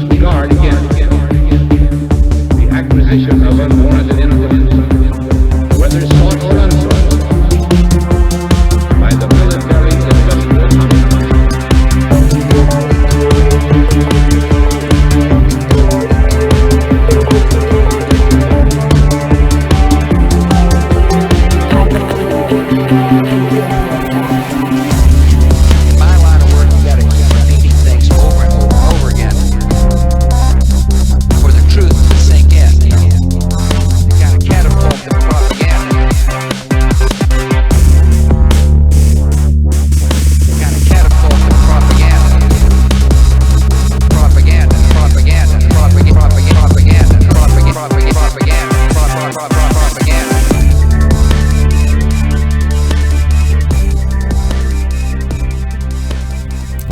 must guard against the acquisition of unwarranted influence, whether sought or unsought, by the military industrial complex.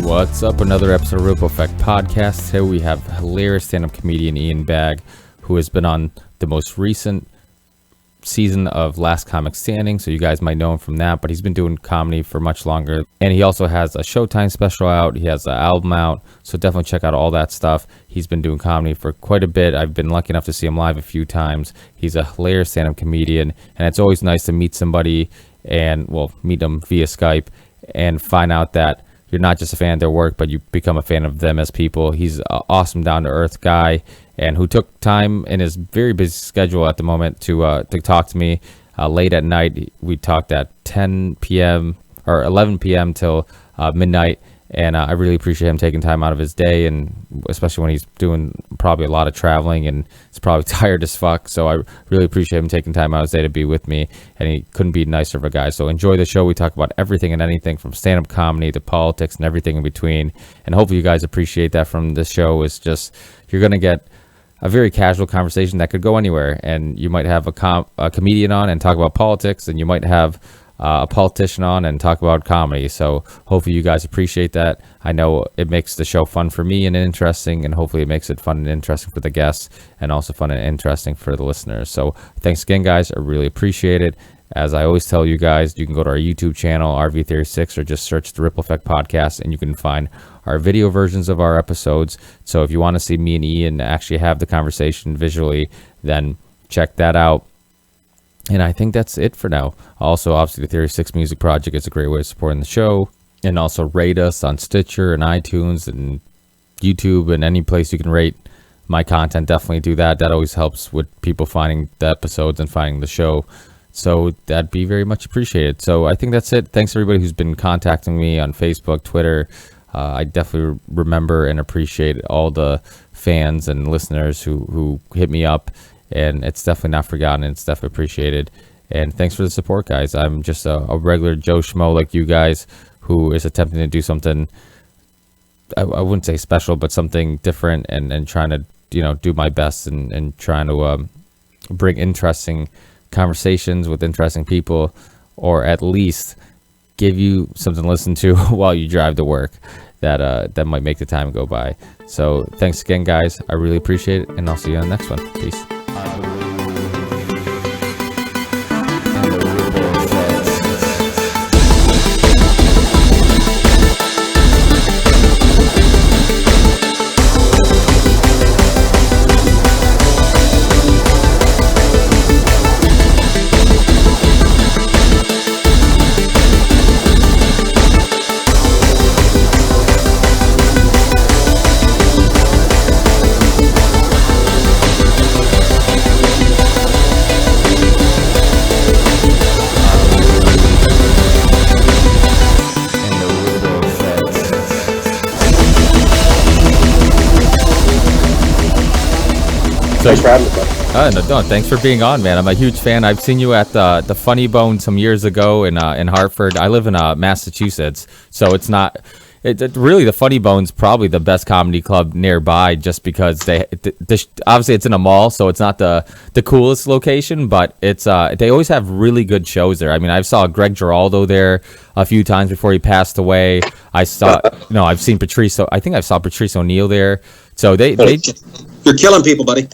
What's up? Another episode of Ripple Effect Podcast. Today we have hilarious stand-up comedian Ian Bagg, who has been on the most recent season of Last Comic Standing, so you guys might know him from that, but he's been doing comedy for much longer. And he also has a Showtime special out. He has an album out, so definitely check out all that stuff. He's been doing comedy for quite a bit. I've been lucky enough to see him live a few times. He's a hilarious stand-up comedian, and it's always nice to meet somebody and, well, meet them via Skype and find out that you're not just a fan of their work, but you become a fan of them as people. He's an awesome, down-to-earth guy, and who took time in his very busy schedule at the moment to talk to me late at night. We talked at 10 p.m. or 11 p.m. till midnight, and I really appreciate him taking time out of his day, and especially when he's doing probably a lot of traveling and he's probably tired as fuck. So I really appreciate him taking time out of his day to be with me, and he couldn't be nicer of a guy. So enjoy the show. We talk about everything and anything from stand-up comedy to politics and everything in between, and hopefully you guys appreciate that from this show. Is just you're going to get a very casual conversation that could go anywhere, and you might have a comedian on and talk about politics, and you might have a politician on and talk about comedy. So hopefully you guys appreciate that. I know it makes the show fun for me and interesting, and hopefully it makes it fun and interesting for the guests, and also fun and interesting for the listeners. So thanks again, guys. I really appreciate it. As I always tell you guys, you can go to our YouTube channel, RV36, or just search the Ripple Effect Podcast, and you can find our video versions of our episodes. So if you want to see me and Ian actually have the conversation visually, then check that out. And I think that's it for now. Also, obviously, the Theory 6 Music Project is a great way of supporting the show. And also rate us on Stitcher and iTunes and YouTube and any place you can rate my content. Definitely do that. That always helps with people finding the episodes and finding the show. So that'd be very much appreciated. So I think that's it. Thanks everybody who's been contacting me on Facebook, Twitter. I definitely remember and appreciate all the fans and listeners who hit me up. And it's definitely not forgotten. It's definitely appreciated. And thanks for the support, guys. I'm just a regular Joe Schmo like you guys who is attempting to do something, I wouldn't say special, but something different, and trying to, do my best and trying to bring interesting conversations with interesting people, or at least give you something to listen to while you drive to work that might make the time go by. So thanks again, guys. I really appreciate it, and I'll see you on the next one. Peace. Thanks for having me, bud. No, thanks for being on, man. I'm a huge fan. I've seen you at the Funny Bone some years ago in Hartford. I live in Massachusetts, so it's not. Really, the Funny Bone's probably the best comedy club nearby, just because obviously it's in a mall, so it's not the coolest location, but it's they always have really good shows there. I mean, I saw Greg Giraldo there a few times before he passed away. I've seen Patrice. I think I saw Patrice O'Neill there. So they you're killing people, buddy.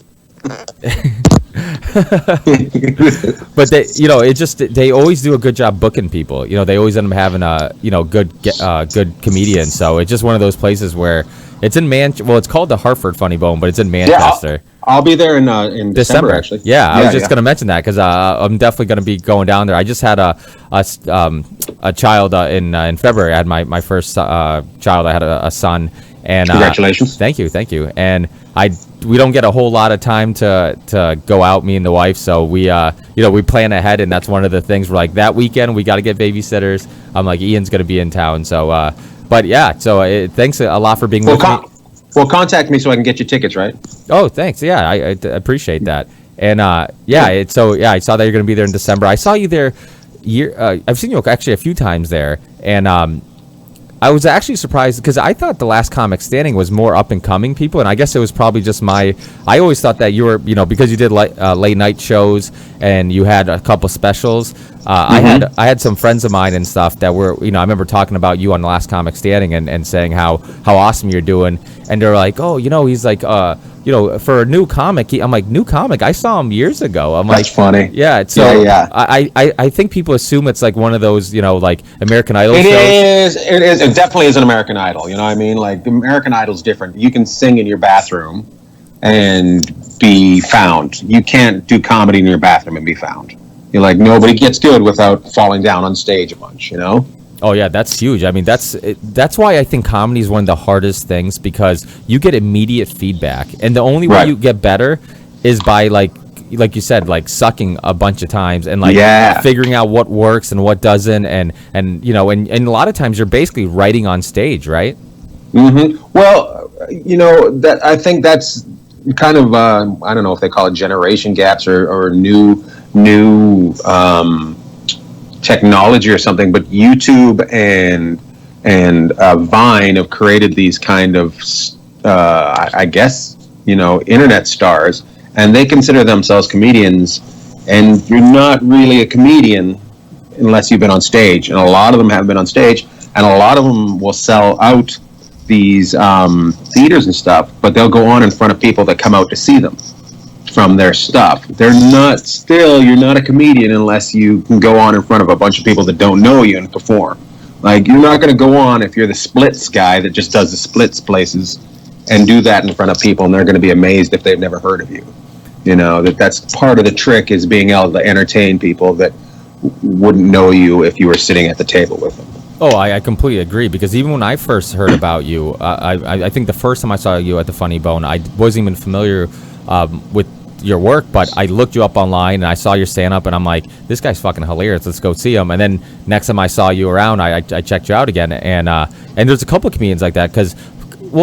But they always do a good job booking people. They always end up having a good comedian. So it's just one of those places where It's in Well, it's called the Hartford Funny Bone, but it's in Manchester. Yeah, I'll be there in December actually. Yeah, I was just going to mention that because I'm definitely going to be going down there. I just had a child in February. I had my first child. I had a son. And congratulations. Thank you. And we don't get a whole lot of time to go out, me and the wife. So we we plan ahead, and that's one of the things. We're like, that weekend we got to get babysitters. I'm like, Ian's going to be in town. So, but yeah. So thanks a lot for being with me. Well, contact me so I can get you tickets, right? Oh, thanks. Yeah, I appreciate that. And I saw that you're going to be there in December. I saw you there. I've seen you actually a few times there, and I was actually surprised because I thought the Last Comic Standing was more up and coming people, and I guess it was probably just I always thought that you were, because you did late night shows and you had a couple specials. I had some friends of mine and stuff that were, I remember talking about you on the Last Comic Standing and saying how awesome you're doing, and they're like, oh, he's like, for a new comic. I'm like, new comic? I saw him years ago. I'm That's like, funny. Yeah. So yeah. I think people assume it's like one of those, like American Idol shows. It is. It definitely is an American Idol. You know what I mean? Like, American Idol's different. You can sing in your bathroom and be found. You can't do comedy in your bathroom and be found. You're like, nobody gets good without falling down on stage a bunch, Oh yeah, that's huge. I mean, that's why I think comedy is one of the hardest things, because you get immediate feedback, and the only way you get better is by like you said, like sucking a bunch of times and figuring out what works and what doesn't, and a lot of times you're basically writing on stage, right? Mm-hmm. Well, that I think that's kind of I don't know if they call it generation gaps or new technology or something, but YouTube and Vine have created these kind of I guess internet stars, and they consider themselves comedians, and you're not really a comedian unless you've been on stage, and a lot of them have been on stage, and a lot of them will sell out these theaters and stuff, but they'll go on in front of people that come out to see them from their stuff. You're not a comedian unless you can go on in front of a bunch of people that don't know you and perform. Like, you're not going to go on if you're the splits guy that just does the splits places and do that in front of people, and they're going to be amazed if they've never heard of you. That's part of the trick, is being able to entertain people that wouldn't know you if you were sitting at the table with them. Oh, I completely agree, because even when I first heard about you, I think the first time I saw you at the Funny Bone, I wasn't even familiar with your work, but I looked you up online and I saw your stand-up, and I'm like, this guy's fucking hilarious, let's go see him. And then next time I saw you around, I checked you out again, and there's a couple of comedians like that, because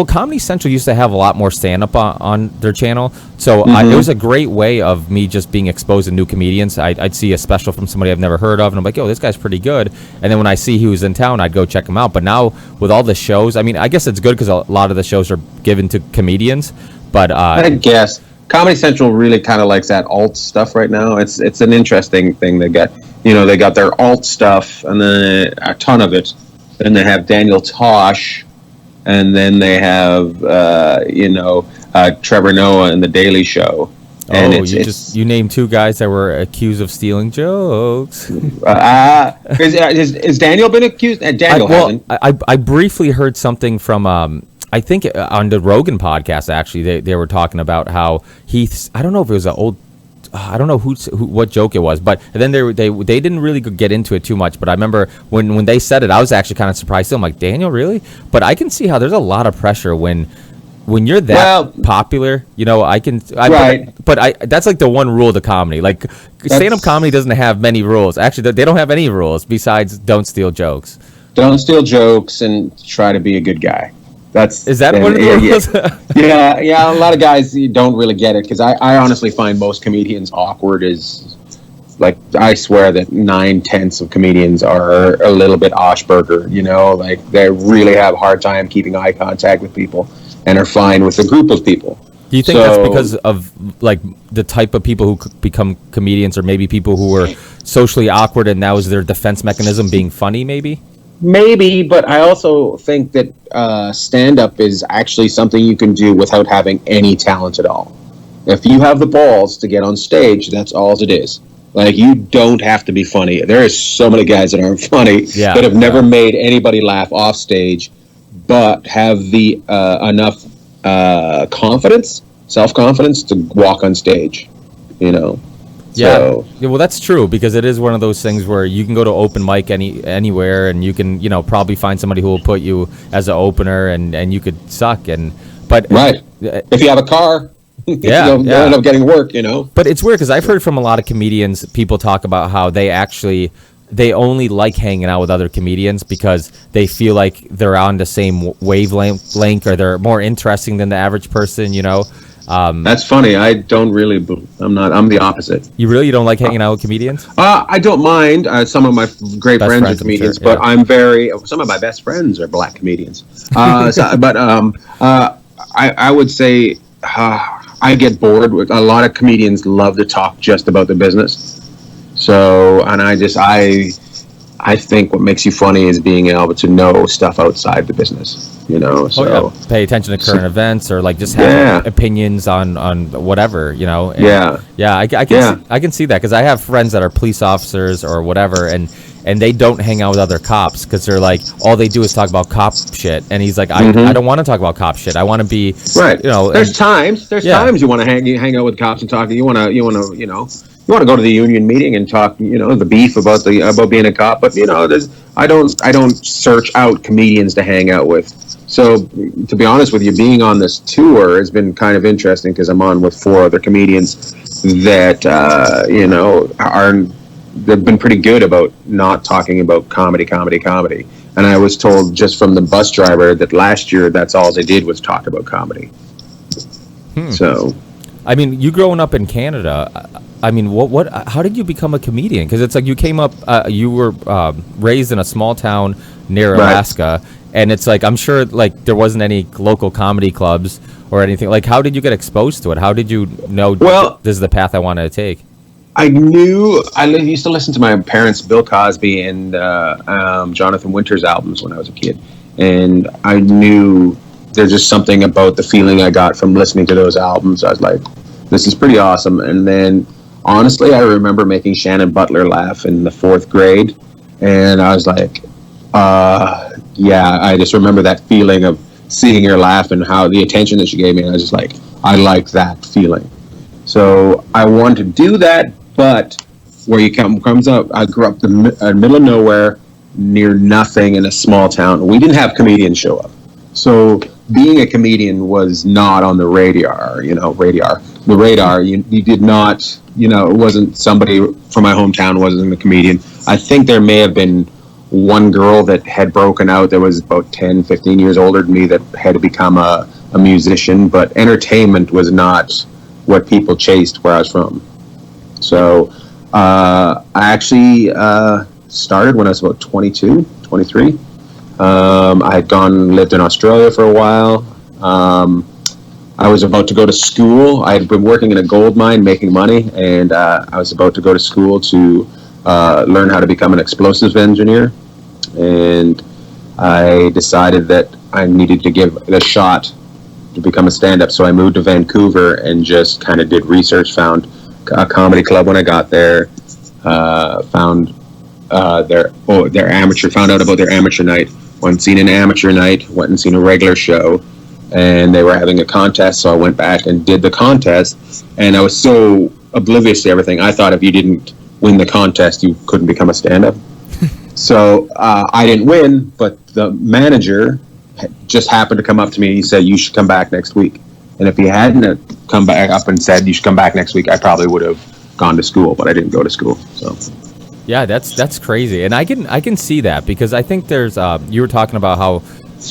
Comedy Central used to have a lot more stand-up on their channel, so it was a great way of me just being exposed to new comedians. I'd see a special from somebody I've never heard of, and I'm like, yo, this guy's pretty good. And then when I see he was in town, I'd go check him out. But now with all the shows, I mean, I guess it's good because a lot of the shows are given to comedians, but I guess Comedy Central really kind of likes that alt stuff right now. It's an interesting thing. They got they got their alt stuff, and then a ton of it. Then they have Daniel Tosh, and then they have Trevor Noah and The Daily Show. And you named two guys that were accused of stealing jokes. Has Daniel been accused? Daniel hasn't. I briefly heard something from I think on the Rogan podcast, actually, they were talking about how I don't know if it was an old, I don't know what joke it was, but then they didn't really get into it too much. But I remember when they said it, I was actually kind of surprised. I'm like, Daniel, really? But I can see how there's a lot of pressure when you're that popular. But that's like the one rule of the comedy. Like, stand-up comedy doesn't have many rules. Actually, they don't have any rules besides don't steal jokes. Don't steal jokes and try to be a good guy. Is that one of the rules? Yeah. A lot of guys don't really get it, because I honestly find most comedians awkward. Is like, I swear that 9/10 of comedians are a little bit Ashburger. Like, they really have a hard time keeping eye contact with people and are fine with a group of people. Do you think that's because of like the type of people who become comedians, or maybe people who are socially awkward and that was their defense mechanism, being funny, maybe? Maybe, but I also think that stand-up is actually something you can do without having any talent at all. If you have the balls to get on stage, that's all it is. Like, you don't have to be funny. There are so many guys that aren't funny that have never made anybody laugh off stage, but have the enough confidence, self-confidence to walk on stage, you know. Yeah. So, Yeah, well, that's true, because it is one of those things where you can go to open mic anywhere, and you can, you know, probably find somebody who will put you as an opener, and you could suck. But right. If you have a car, yeah, you'll end up getting work, you know. But it's weird, because I've heard from a lot of comedians, people talk about how they only like hanging out with other comedians because they feel like they're on the same wavelength, or they're more interesting than the average person, you know. That's funny. I don't really. I'm the opposite. You don't like hanging out with comedians? I don't mind. Some of my great Best friends are friends, I'm comedians, sure, but some of my best friends are black comedians. I would say I get bored with a lot of comedians. Love to talk just about the business. So, and I think what makes you funny is being able to know stuff outside the business, you know. So pay attention to current events, or like just have opinions on whatever, you know. And I can see that, because I have friends that are police officers or whatever, and they don't hang out with other cops because they're like, all they do is talk about cop shit. And he's like, I don't want to talk about cop shit. I want to be right. You know, there's times you want to hang out with cops and talk. You want to you want to go to the union meeting and talk, you know, the beef about being a cop. But, you know, I don't search out comedians to hang out with. So, to be honest with you, being on this tour has been kind of interesting, because I'm on with 4 other comedians that, you know, they've been pretty good about not talking about comedy. And I was told just from the bus driver that last year, that's all they did was talk about comedy. So, I mean, you growing up in Canada, I mean, how did you become a comedian? Because it's like you came up, you were raised in a small town near Alaska, and it's like, I'm sure like there wasn't any local comedy clubs or anything. Like, how did you get exposed to it? How did you know this is the path I wanted to take? I used to listen to my parents' Bill Cosby and Jonathan Winters albums when I was a kid, and I knew there's just something about the feeling I got from listening to those albums. I was like, this is pretty awesome. And then, honestly, I remember making Shannon Butler laugh in the 4th grade, and I was like, I just remember that feeling of seeing her laugh and how the attention that she gave me. And I was just like, I like that feeling. So I wanted to do that, but where you comes up, I grew up in the middle of nowhere, near nothing, in a small town. We didn't have comedians show up. So being a comedian was not on the radar, the radar. You did not, you know, it wasn't somebody from my hometown wasn't a comedian. I think there may have been one girl that had broken out that was about 10, 15 years older than me that had to become a musician, but entertainment was not what people chased where I was from. So I actually started when I was about 22, 23. I had lived in Australia for a while. I was about to go to school. I had been working in a gold mine making money, and I was about to go to school to learn how to become an explosives engineer. And I decided that I needed to give it a shot to become a stand-up. So I moved to Vancouver and just kind of did research, found a comedy club when I got there, found found out about their amateur night, went and seen an amateur night, went and seen a regular show, and they were having a contest, so I went back and did the contest, and I was so oblivious to everything. I thought if you didn't win the contest, you couldn't become a stand-up. So I didn't win, but the manager just happened to come up to me and he said, you should come back next week. And if he hadn't come back up and said, you should come back next week, I probably would have gone to school, but I didn't go to school. So yeah, that's crazy. And I can see that, because I think there's you were talking about how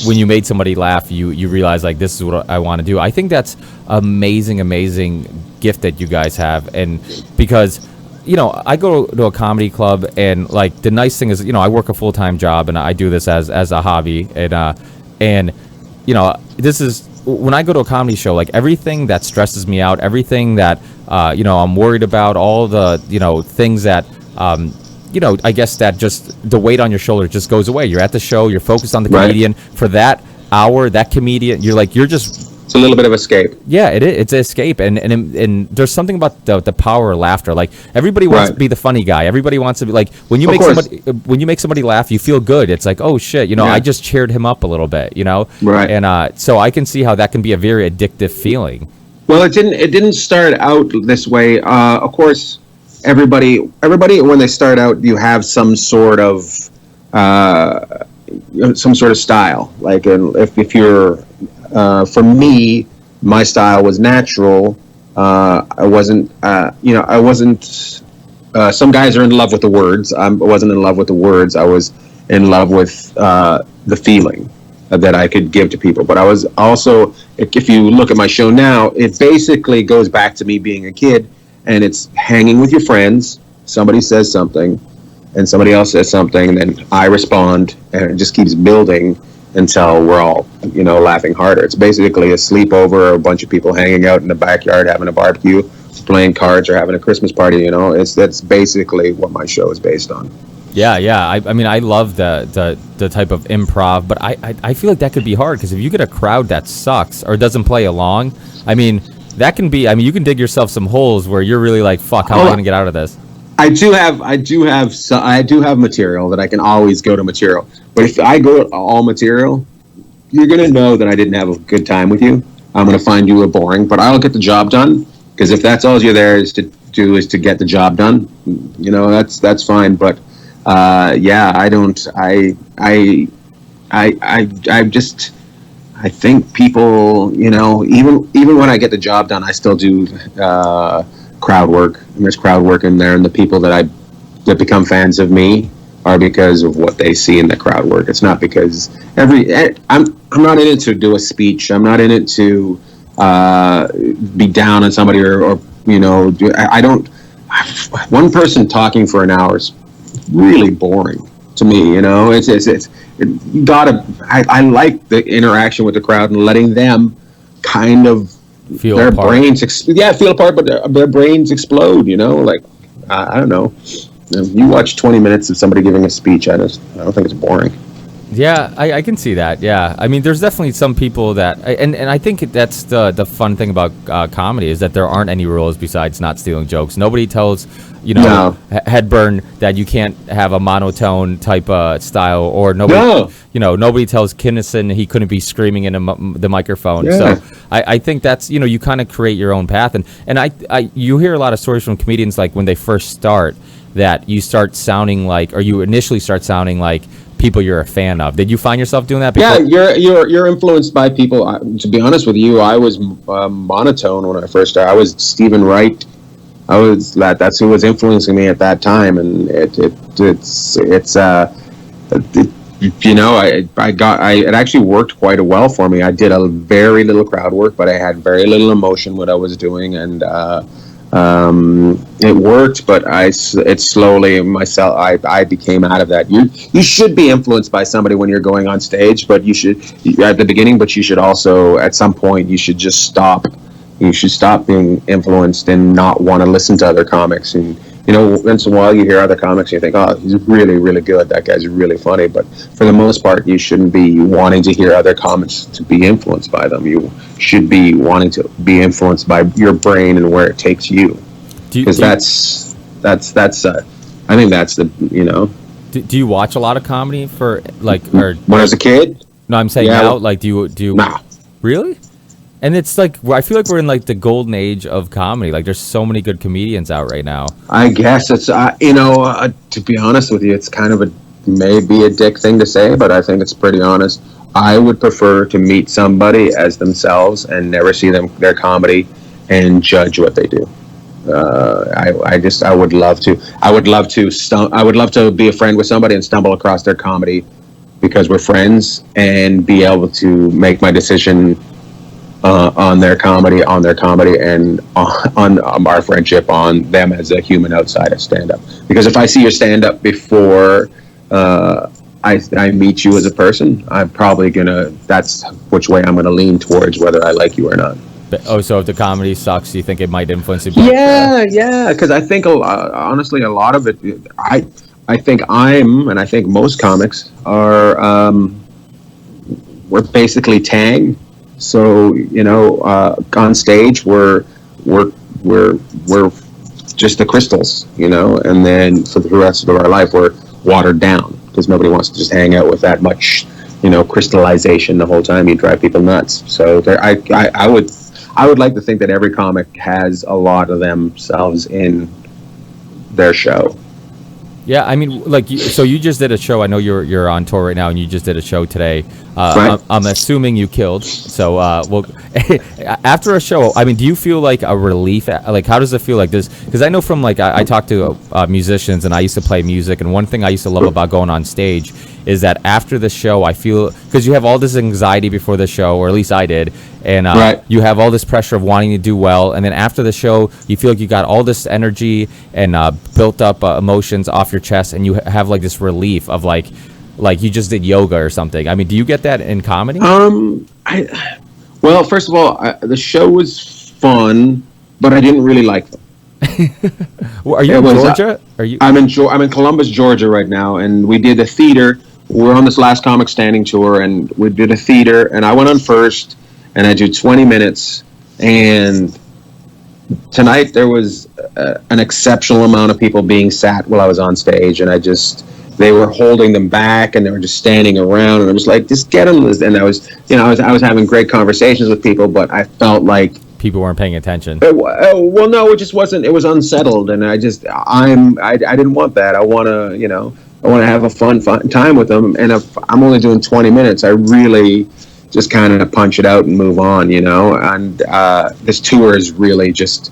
when you made somebody laugh, you realize like, this is what I want to do. I think that's amazing gift that you guys have. And because, you know, I go to a comedy club, and like the nice thing is, you know, I work a full-time job and I do this as a hobby, and you know, this is when I go to a comedy show, like everything that stresses me out, everything that you know, I'm worried about, all the, you know, things that you know, I guess that just the weight on your shoulder just goes away. You're at the show, you're focused on the comedian for that hour, that comedian, you're just It's a little bit of escape. Yeah, it is. It's an escape, and there's something about the power of laughter. Like everybody wants to be the funny guy. Everybody wants to be like when you make somebody laugh, you feel good. It's like, oh shit, I just cheered him up a little bit, Right. And so I can see how that can be a very addictive feeling. Well, it didn't start out this way. Of course, everybody when they start out, you have some sort of style. Like if you're for me, my style was natural. I wasn't. Some guys are in love with the words. I wasn't in love with the words. I was in love with the feeling that I could give to people. But I was also, if you look at my show now, it basically goes back to me being a kid, and it's hanging with your friends. Somebody says something, and somebody else says something, and then I respond, and it just keeps building until we're all, laughing harder. It's basically a sleepover, or a bunch of people hanging out in the backyard having a barbecue, playing cards, or having a Christmas party. That's basically what my show is based on. Yeah. I mean, I love the type of improv, but I feel like that could be hard because if you get a crowd that sucks or doesn't play along, I mean, that can be. I mean, you can dig yourself some holes where you're really like, fuck, how am I going to get out of this? I do have material that I can always go to material. But if I go to all material, you're going to know that I didn't have a good time with you. I'm going to find you boring, but I'll get the job done. Because if that's all you're there is to do is to get the job done, that's fine. But I don't. I think people, even when I get the job done, I still do crowd work. And there's crowd work in there, and the people that become fans of me are because of what they see in the crowd work. It's not because I'm not in it to do a speech. I'm not in it to be down on somebody or I don't. One person talking for an hour is really boring to me. I like the interaction with the crowd and letting them kind of feel their apart. brains feel apart, but their brains explode. I don't know. You watch 20 minutes of somebody giving a speech, I don't think it's boring. Yeah, I can see that. Yeah, I mean, there's definitely some people that, and I think that's the fun thing about comedy is that there aren't any rules besides not stealing jokes. Nobody tells Headburn that you can't have a monotone type style, or nobody tells Kinnison he couldn't be screaming in the microphone. Yeah. So I think that's you kind of create your own path, and I you hear a lot of stories from comedians like when they first start that you start sounding like, or you initially start sounding like people you're a fan of. Did you find yourself doing that before? Yeah, you're influenced by people. To be honest with you, I was monotone when I first started. I was Stephen Wright. That's who was influencing me at that time, and it actually worked quite well for me. I did a very little crowd work, but I had very little emotion what I was doing, and it worked, but it slowly myself. I became out of that. You should be influenced by somebody when you're going on stage, but you should at the beginning. But you should also at some point you should just stop. You should stop being influenced and not want to listen to other comics. And once in a while you hear other comics and you think, oh, he's really, really good. That guy's really funny. But for the most part, you shouldn't be wanting to hear other comics to be influenced by them. You should be wanting to be influenced by your brain and where it takes you. Because that's I think that's the Do you watch a lot of comedy for or when I was a kid? No, I'm saying now. Like, do you? Nah. Really? And it's like I feel like we're in like the golden age of comedy. Like, there's so many good comedians out right now. I guess it's to be honest with you, it's kind of maybe a dick thing to say, but I think it's pretty honest. I would prefer to meet somebody as themselves and never see their comedy and judge what they do. I would love to be a friend with somebody and stumble across their comedy because we're friends and be able to make my decision on their comedy, and on our friendship, on them as a human outside of stand-up. Because if I see your stand-up before I meet you as a person, I'm probably that's which way I'm gonna lean towards whether I like you or not. So if the comedy sucks, you think it might influence you? Yeah, because I think honestly a lot of it, I think I think most comics are we're basically Tang. So on stage we're just the crystals, and then for the rest of our life we're watered down because nobody wants to just hang out with that much, crystallization the whole time. You drive people nuts. So I would like to think that every comic has a lot of themselves in their show. Yeah, I mean, so you just did a show. I know you're on tour right now, and you just did a show today. Right. I'm assuming you killed. So, after a show, I mean, do you feel like a relief? Like, how does it feel like this? Because I know from I talk to musicians, and I used to play music, and one thing I used to love about going on stage is that after the show, I feel, because you have all this anxiety before the show, or at least I did, and right. you have all this pressure of wanting to do well, and then after the show, you feel like you got all this energy and built up emotions off your chest, and you have like this relief of like you just did yoga or something. I mean, do you get that in comedy? Well, first of all, the show was fun, but I didn't really like them. Well, are you in Georgia? I'm in Columbus, Georgia right now, and we did a theater. We're on this Last Comic Standing tour, and we did a theater, and I went on first, and I did 20 minutes, and tonight there was an exceptional amount of people being sat while I was on stage, and they were holding them back, and they were just standing around, and I was like, just get them. And I was having great conversations with people, but I felt like people weren't paying attention. Well, no, it just wasn't. It was unsettled, and I didn't want that. I want to have a fun time with them, and if I'm only doing 20 minutes, I really just kind of punch it out and move on, and this tour is really just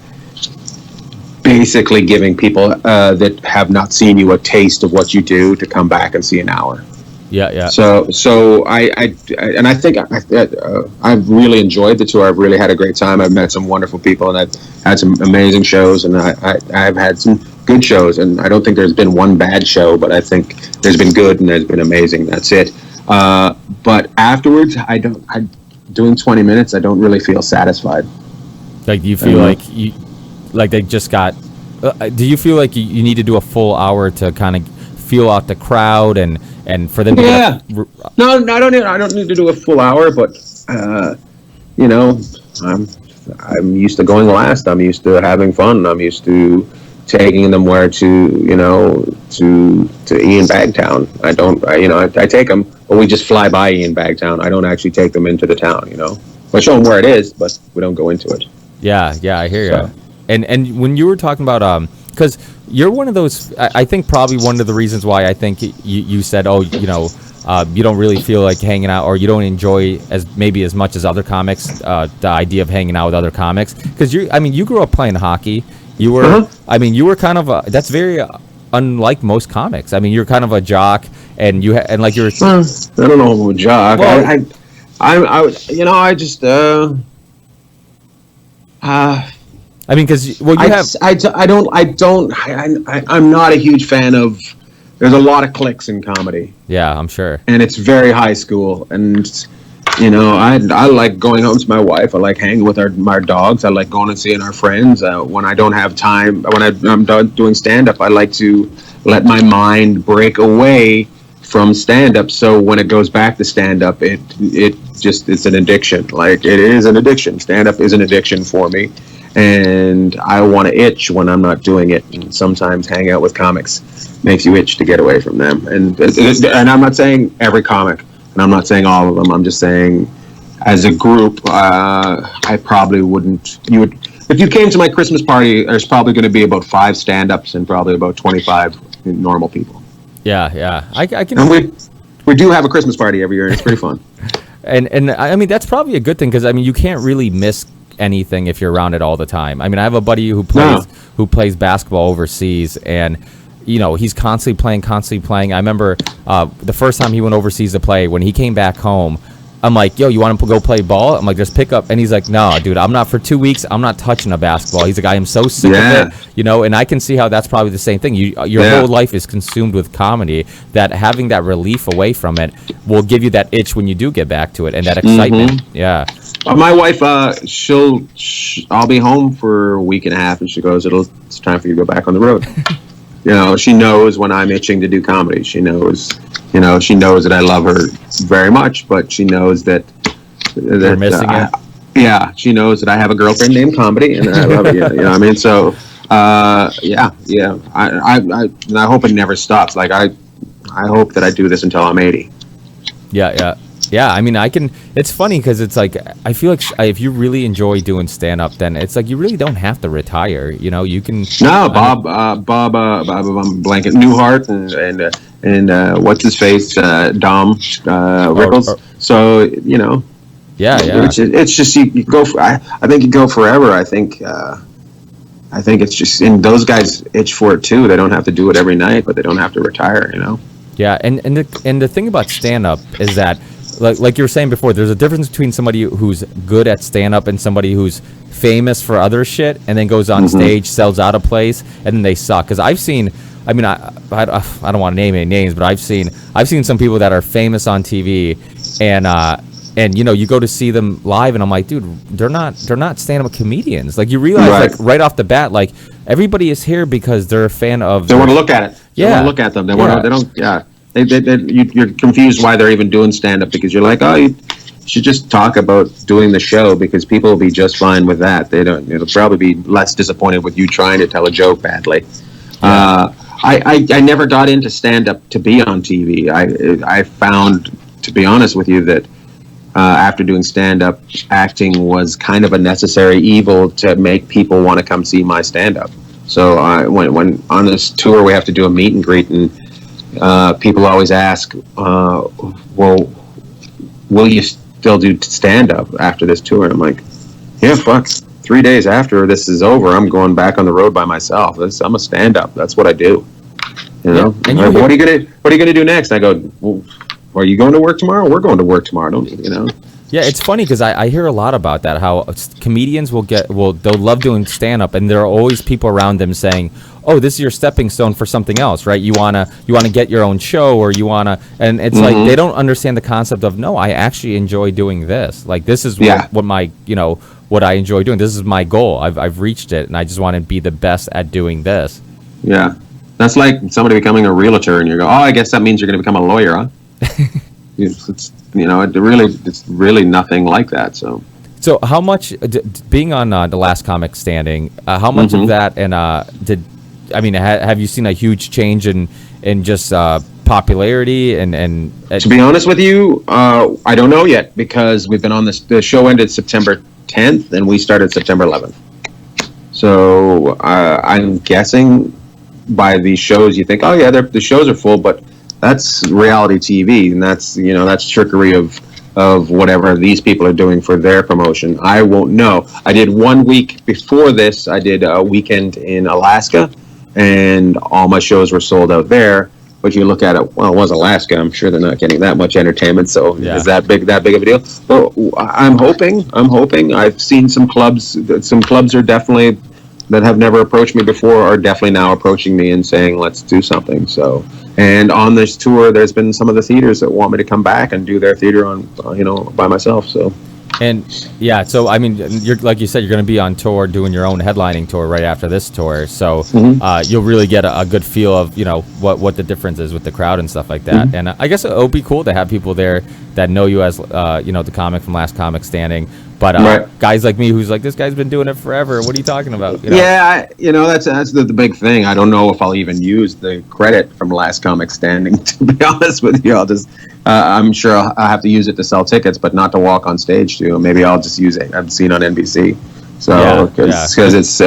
basically giving people that have not seen you a taste of what you do to come back and see an hour. Yeah. So I think I've really enjoyed the tour. I've really had a great time. I've met some wonderful people, and I've had some amazing shows, and I've had some good shows, and I don't think there's been one bad show, but I think there's been good and there's been amazing. That's it. But afterwards, doing 20 minutes, I don't really feel satisfied. Like, do you feel like they just got? Do you feel like you need to do a full hour to kind of feel out the crowd and for them to No, I don't need to do a full hour, but I'm used to going last. I'm used to having fun. I'm used to taking them to Ian Bagg town. I take them, but we just fly by Ian Bagg town. I don't actually take them into the town. I show them where it is, but we don't go into it. Yeah, I hear you. And when you were talking about because you're one of those, I think probably one of the reasons why I think you said, you don't really feel like hanging out, or you don't enjoy as much as other comics, the idea of hanging out with other comics, because you grew up playing hockey. You were, you were kind of that's very unlike most comics. I mean, you're kind of a jock, and you're. I don't know if I'm a jock. Well, because I'm not a huge fan of. There's a lot of cliques in comedy. Yeah, I'm sure. And it's very high school, and I like going home to my wife. I like hanging with our dogs. I like going and seeing our friends. When I don't have time, when I'm done doing stand-up, I like to let my mind break away from stand-up. So when it goes back to stand-up, it's an addiction. Like, it is an addiction. Stand-up is an addiction for me, and I want to itch when I'm not doing it. And sometimes hanging out with comics makes you itch to get away from them. And I'm not saying every comic. And I'm not saying all of them. I'm just saying, as a group, I probably wouldn't. If you came to my Christmas party, there's probably going to be about 5 stand-ups and probably about 25 normal people. Yeah. I can. And we do have a Christmas party every year, and it's pretty fun. and I mean, that's probably a good thing, because you can't really miss anything if you're around it all the time. I mean, I have a buddy who plays basketball overseas, and he's constantly playing. I remember the first time he went overseas to play, when he came back home, I'm like, yo, you want to go play ball? I'm like, just pick up. And he's like, no, dude, I'm not, for 2 weeks, I'm not touching a basketball. He's like, I am so sick of it, and I can see how that's probably the same thing. Your whole life is consumed with comedy, that having that relief away from it will give you that itch when you do get back to it, and that excitement. Mm-hmm. Yeah. My wife, I'll be home for a week and a half, and she goes, it's time for you to go back on the road. She knows when I'm itching to do comedy. She knows that I love her very much, but she knows that You're missing it. Yeah, she knows that I have a girlfriend named Comedy, and I love it. You know what I mean? So, yeah. I hope it never stops. Like I hope that I do this until I'm 80. Yeah. I mean, it's funny because it's like, I feel like if you really enjoy doing stand up, then it's like, you really don't have to retire. You know, you can. No, Bob, I'm blanking, Newhart and what's his face, Dom, Rickles. So, you know. Yeah. It's just you go. I think you go forever. I think it's just, and those guys itch for it too. They don't have to do it every night, but they don't have to retire. You know. Yeah, and the thing about stand up is that, like you were saying before, there's a difference between somebody who's good at stand up and somebody who's famous for other shit and then goes on stage, sells out a place, and then they suck. Because I've seen. I mean, I don't want to name any names, but I've seen some people that are famous on TV, and you know, you go to see them live, and I'm like, dude, they're not stand-up comedians. Like, you realize, like, right off the bat, like, everybody is here because they're a fan of. They want to look at it. Yeah. They want to look at them. They want to. They don't. Yeah. You're confused why they're even doing stand-up, because you're like, oh, you should just talk about doing the show, because people will be just fine with that. They don't. It'll probably be less disappointed with you trying to tell a joke badly. I never got into stand-up to be on TV. I found, to be honest with you, that after doing stand-up, acting was kind of a necessary evil to make people want to come see my stand-up. So when on this tour, we have to do a meet and greet, and people always ask, well, will you still do stand-up after this tour? And I'm like, yeah, fuck. 3 days after this is over, I'm going back on the road by myself. I'm a stand-up. That's what I do. You know? And like, what are you gonna do next? I go, well, are you going to work tomorrow? We're going to work tomorrow. Don't you know? Yeah, it's funny because I hear a lot about that. How comedians they'll love doing stand up, and there are always people around them saying, "Oh, this is your stepping stone for something else, right? You wanna get your own show, or you wanna," and it's like they don't understand the concept of, no, I actually enjoy doing this. Like, this is what my, you know, what I enjoy doing. This is my goal. I've reached it, and I just want to be the best at doing this. Yeah, that's like somebody becoming a realtor, and you go, "Oh, I guess that means you're going to become a lawyer, huh?" It's really nothing like that. So how much being on the Last Comic Standing? How much of that, and have you seen a huge change in just popularity and to be honest with you, I don't know yet, because we've been on this. The show ended September 10th, and we started September 11th. So I'm guessing by these shows, you think, oh yeah, the shows are full, but that's reality TV, and that's trickery of whatever these people are doing for their promotion. I won't know. I did 1 week before this. I did a weekend in Alaska, and all my shows were sold out there. But you look at it, well, it was Alaska. I'm sure they're not getting that much entertainment. So is that big of a deal? Well, I'm hoping. I've seen some clubs. Some clubs are definitely, that have never approached me before, are definitely now approaching me and saying, let's do something. So, and on this tour, there's been some of the theaters that want me to come back and do their theater on, by myself. So. And yeah, so I mean, you're, like you said, you're going to be on tour doing your own headlining tour right after this tour. So you'll really get a good feel of, what the difference is with the crowd and stuff like that. And I guess it would be cool to have people there that know you as, the comic from Last Comic Standing. But guys like me, who's like, this guy's been doing it forever. What are you talking about? Yeah, that's the big thing. I don't know if I'll even use the credit from Last Comic Standing, to be honest with you. I'll just, I'm sure I'll have to use it to sell tickets, but not to walk on stage to. Maybe I'll just use it. I've seen on NBC. So, because it's,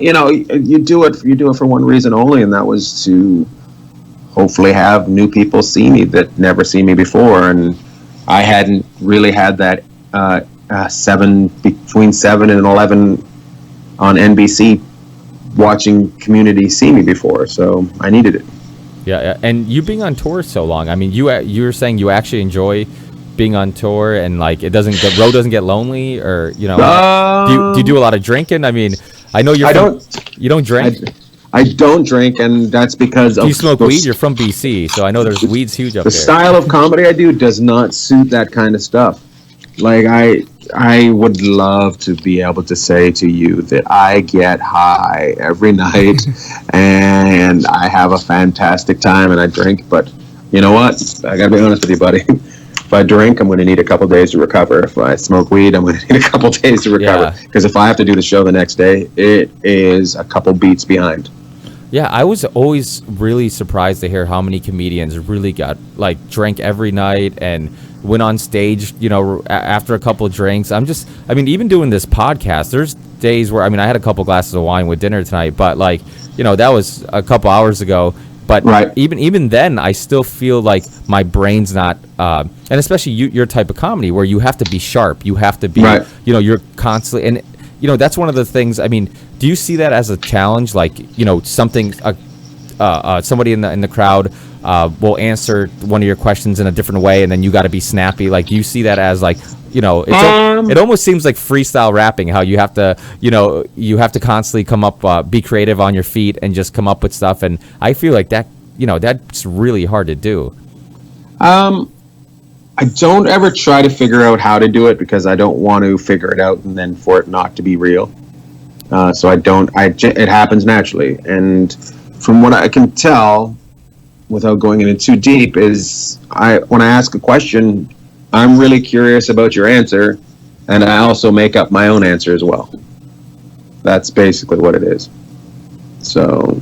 you do it for one reason only, and that was to hopefully have new people see me that never seen me before. And I hadn't really had that, between 7 and 11 on NBC watching community see me before, so I needed it. Yeah, and you being on tour so long, I mean, you were saying you actually enjoy being on tour, and like the road doesn't get lonely, or do you do a lot of drinking? I mean, I know you don't drink. I don't drink, and that's because do you smoke weed? You're from BC, so I know there's weed's huge up there. The style of comedy I do does not suit that kind of stuff. Like, I would love to be able to say to you that I get high every night and I have a fantastic time and I drink, but you know what? I gotta be honest with you, buddy. If I drink, I'm going to need a couple days to recover. If I smoke weed, I'm going to need a couple days to recover. Because if I have to do the show the next day, it is a couple beats behind. Yeah, I was always really surprised to hear how many comedians really drank every night and went on stage, after a couple of drinks. Even doing this podcast, there's days where, I had a couple glasses of wine with dinner tonight, but that was a couple hours ago. But right. even then, I still feel like my brain's not, and especially your type of comedy where you have to be sharp. You have to be, right. You're constantly, and that's one of the things. Do you see that as a challenge? Something, somebody in the crowd will answer one of your questions in a different way, and then you got to be snappy. Do you see that as it almost seems like freestyle rapping, how you have to constantly come up, be creative on your feet and just come up with stuff. And I feel like that, that's really hard to do. I don't ever try to figure out how to do it because I don't want to figure it out and then for it not to be real. So it happens naturally. And from what I can tell, without going into too deep, is when I ask a question, I'm really curious about your answer, and I also make up my own answer as well. That's basically what it is. So,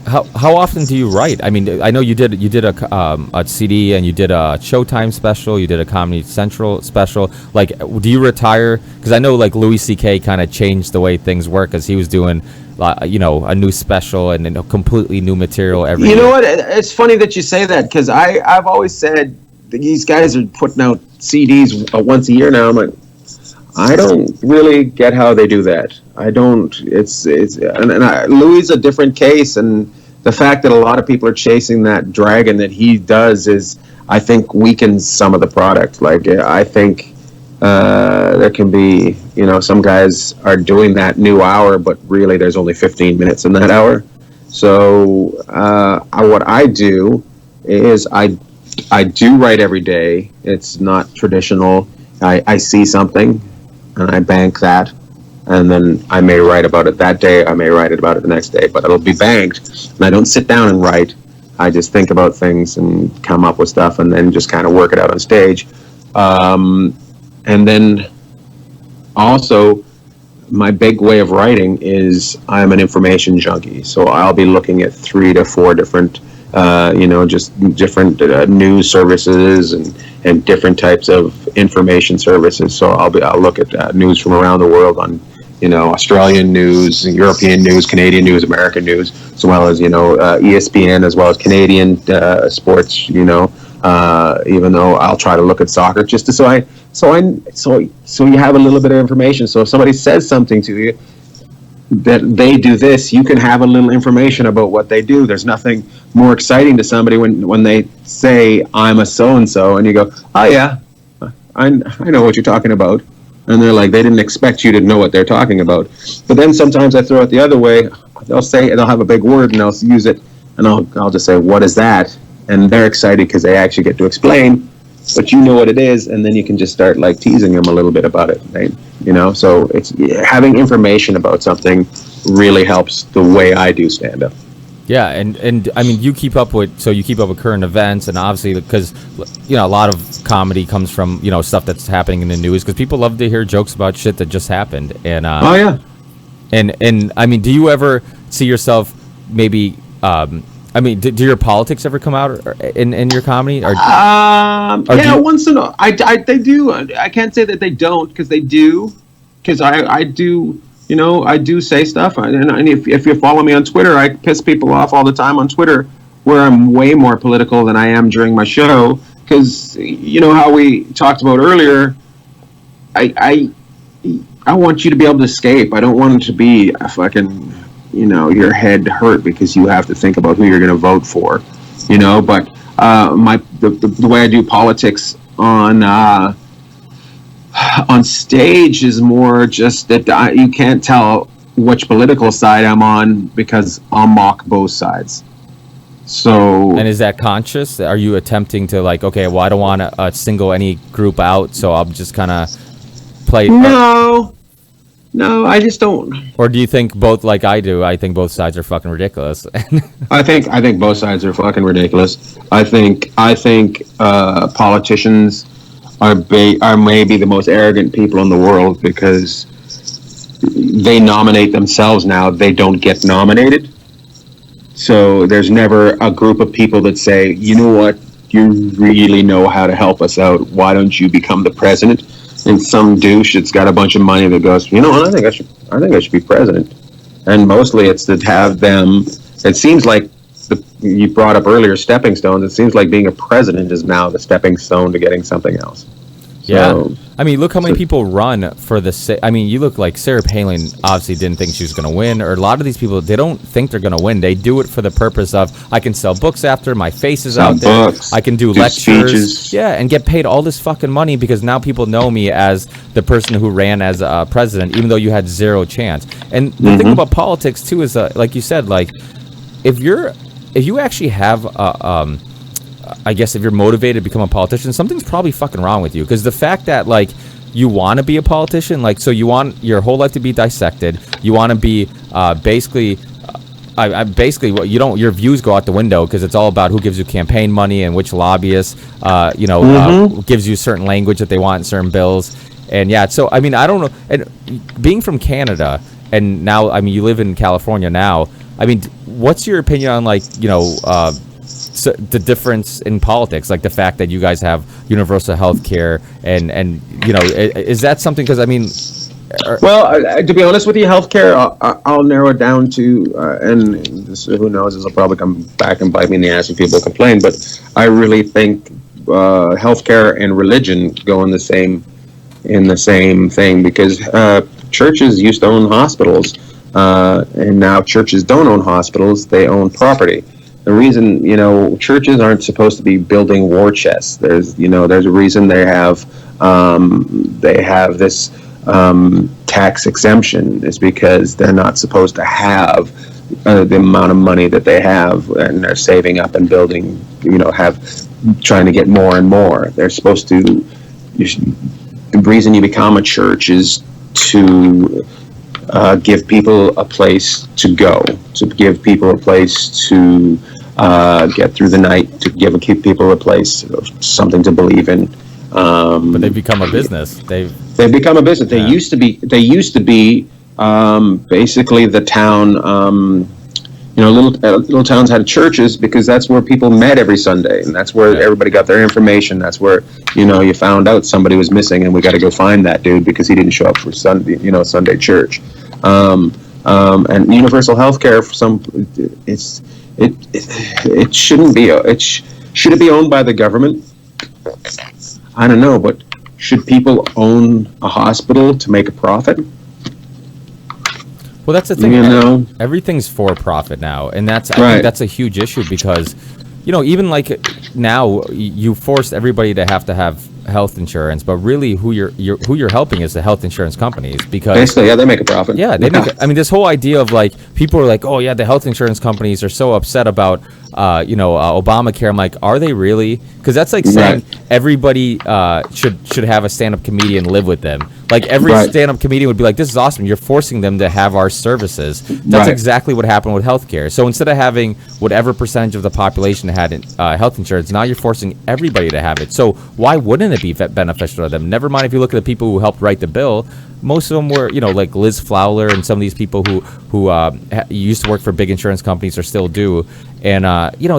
how often do you write? I know you did a CD, and you did a Showtime special, you did a Comedy Central special. Do you retire? Because I know Louis C.K. kind of changed the way things work, because he was doing a new special and completely new material every year. You know what? It's funny that you say that, because I've always said these guys are putting out CDs once a year now. I'm like, I don't really get how they do that. I don't. Louis is a different case, and the fact that a lot of people are chasing that dragon that he does is, I think, weakens some of the product. I think there can be, some guys are doing that new hour, but really there's only 15 minutes in that hour. So what I do is I do write every day. It's not traditional. I see something and I bank that, and then I may write about it that day. I may write about it the next day, but it'll be banked. And I don't sit down and write. I just think about things and come up with stuff, and then just kind of work it out on stage. And then also, my big way of writing is I'm an information junkie. So I'll be looking at 3 to 4 different just different news services and different types of information services. So I'll look at news from around the world on, Australian news, European news, Canadian news, American news, as well as, ESPN, as well as Canadian sports, even though I'll try to look at soccer just to, so you have a little bit of information. So if somebody says something to you that they do this, you can have a little information about what they do. There's nothing more exciting to somebody when they say, I'm a so-and-so, and you go, oh yeah, I know what you're talking about. And they're like, they didn't expect you to know what they're talking about. But then sometimes I throw it the other way. They'll have a big word and they'll use it, and I'll just say, what is that? And they're excited because they actually get to explain, but you know what it is, and then you can just start teasing them a little bit about it, right? So it's having information about something really helps the way I do stand-up. Yeah, and you keep up with current events, and obviously because a lot of comedy comes from stuff that's happening in the news, because people love to hear jokes about shit that just happened. And oh yeah, and do you ever see yourself maybe? Do your politics ever come out in your comedy? Once in a while. They do. I can't say that they don't, because they do. Because I do, I do say stuff. And if you follow me on Twitter, I piss people off all the time on Twitter, where I'm way more political than I am during my show. Because, how we talked about earlier, I want you to be able to escape. I don't want it to be a fucking... your head hurt because you have to think about who you're going to vote for, but the way I do politics on stage is more just that you can't tell which political side I'm on, because I'll mock both sides. So, and is that conscious? Are you attempting to okay, well, I don't want to single any group out, so I'll just kind of play? No, No, I just don't. Or do you think both, like I do? I think both sides are fucking ridiculous. I think both sides are fucking ridiculous. I think politicians are maybe the most arrogant people in the world because they nominate themselves now. They don't get nominated. So there's never a group of people that say, you know what, you really know how to help us out. Why don't you become the president? And some douche that's got a bunch of money that goes, you know what, I think I should be president. And mostly it's to have them. It seems like you brought up earlier stepping stones. It seems like being a president is now the stepping stone to getting something else. Yeah. So, I mean, look how many people run for the... I mean, you look like Sarah Palin obviously didn't think she was going to win, or a lot of these people, they don't think they're going to win. They do it for the purpose of, I can sell books after, my face is out there, I can do lectures. Speeches. Yeah, and get paid all this fucking money because now people know me as the person who ran as president, even though you had zero chance. And the thing about politics, too, is, like you said, like, if you actually have... I guess if you're motivated to become a politician, something's probably fucking wrong with you. Because the fact that, like, you want to be a politician, like, so you want your whole life to be dissected, you want to be basically what you don't, your views go out the window because it's all about who gives you campaign money and which lobbyist gives you certain language that they want in certain bills. And yeah, so I mean, I don't know. And being from Canada, and now, I mean, you live in California now. I mean, what's your opinion on, like, so the difference in politics, like the fact that you guys have universal health care and is that something? Because I mean, to be honest with you, healthcare, I'll narrow it down to, and this, who knows, this will probably come back and bite me in the ass if people complain, but I really think healthcare and religion go in the same thing, because churches used to own hospitals, and now churches don't own hospitals; they own property. The reason, churches aren't supposed to be building war chests. There's a reason they have this tax exemption, is because they're not supposed to have the amount of money that they have, and they're saving up and building, trying to get more and more. They're supposed to, the reason you become a church is to give people a place to go, to give people a place to get through the night, to give people a place, something to believe in. But they've become a business. They've become a business. They used to be basically the town. Little towns had churches because that's where people met every Sunday, and that's where everybody got their information. That's where you found out somebody was missing, and we got to go find that dude because he didn't show up for Sunday, Sunday church. And universal health care, for some, it shouldn't be. Should it be owned by the government? I don't know, but should people own a hospital to make a profit? Well, that's the thing. Everything's for profit now, and I think that's a huge issue because, even like now, you forced everybody to have health insurance, but really who you're helping is the health insurance companies, because basically, they make a profit. Yeah, they make. I mean, this whole idea of, like, people are like, oh yeah, the health insurance companies are so upset about Obamacare. I'm like, are they really? Because that's like saying everybody should have a stand-up comedian live with them. Like, every stand-up comedian would be like, this is awesome. You're forcing them to have our services. That's exactly what happened with healthcare. So instead of having whatever percentage of the population had health insurance, now you're forcing everybody to have it. So why wouldn't it be beneficial to them? Never mind if you look at the people who helped write the bill. Most of them were, like Liz Fowler and some of these people who used to work for big insurance companies or still do. And,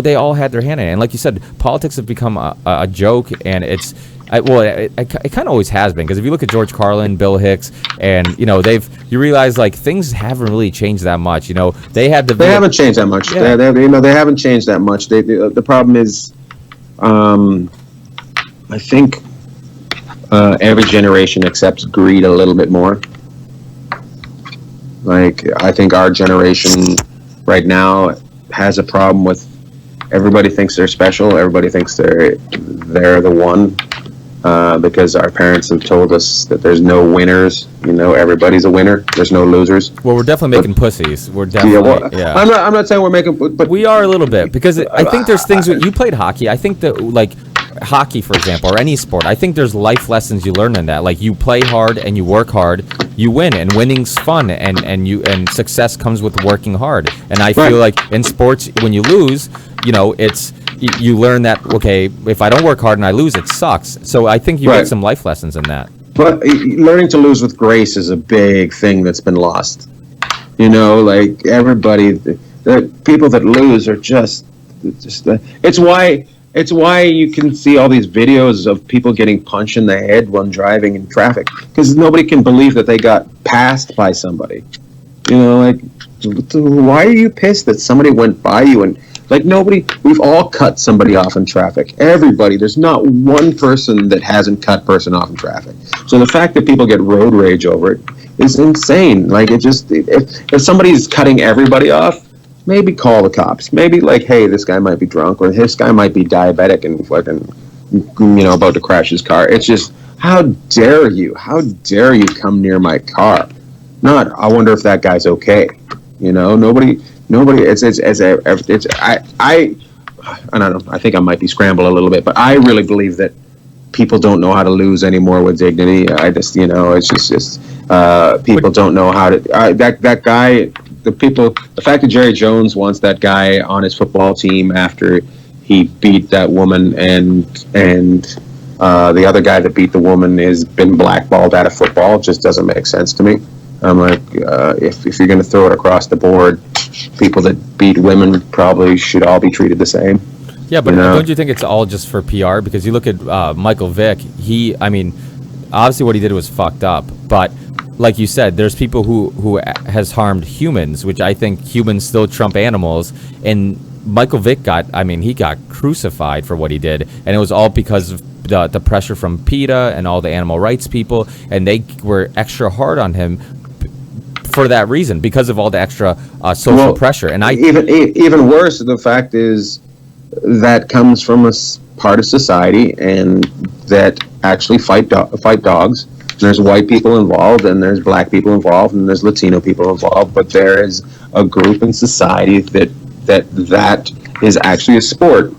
they all had their hand in it. And like you said, politics have become a joke, and it kind of always has been, because if you look at George Carlin, Bill Hicks, and you realize, like, things haven't really changed that much. They haven't changed that much. Yeah. They haven't changed that much. The problem is, I think every generation accepts greed a little bit more. Like, I think our generation right now has a problem with, everybody thinks they're special. Everybody thinks they're the one. Because our parents have told us that there's no winners. Everybody's a winner. There's no losers. Well, we're definitely making pussies. We're definitely. I'm not saying we're making, but we are a little bit, because I think there's things. You played hockey. I think that, like, hockey, for example, or any sport, I think there's life lessons you learn in that. Like, you play hard and you work hard, you win, and winning's fun, and success comes with working hard. And I feel like in sports, when you lose, it's you learn that, okay, if I don't work hard and I lose, it sucks. So I think you get some life lessons in that. But learning to lose with grace is a big thing that's been lost. Like, everybody, the people that lose are just it's why you can see all these videos of people getting punched in the head when driving in traffic, because nobody can believe that they got passed by somebody. Like, why are you pissed that somebody went by you? And like, we've all cut somebody off in traffic. Everybody, there's not one person that hasn't cut person off in traffic. So the fact that people get road rage over it is insane. Like, if somebody's cutting everybody off, maybe call the cops. Maybe, like, hey, this guy might be drunk, or this guy might be diabetic and fucking, about to crash his car. It's just, how dare you? How dare you come near my car? Not, I wonder if that guy's okay. Nobody. I don't know. I think I might be scrambled a little bit, but I really believe that people don't know how to lose anymore with dignity. I just, it's just people don't know how to. That guy. The fact that Jerry Jones wants that guy on his football team after he beat that woman, and the other guy that beat the woman has been blackballed out of football, just doesn't make sense to me. I'm like, if you're going to throw it across the board, people that beat women probably should all be treated the same. Yeah, but don't you think it's all just for PR? Because you look at Michael Vick, obviously what he did was fucked up, but like you said, there's people who has harmed humans, which I think humans still trump animals. And Michael Vick got crucified for what he did, and it was all because of the pressure from PETA and all the animal rights people, and they were extra hard on him for that reason, because of all the extra social pressure. And even worse, the fact is that comes from a part of society and that actually fight dogs. There's white people involved, and there's black people involved, and there's Latino people involved, but there is a group in society that is actually a sport.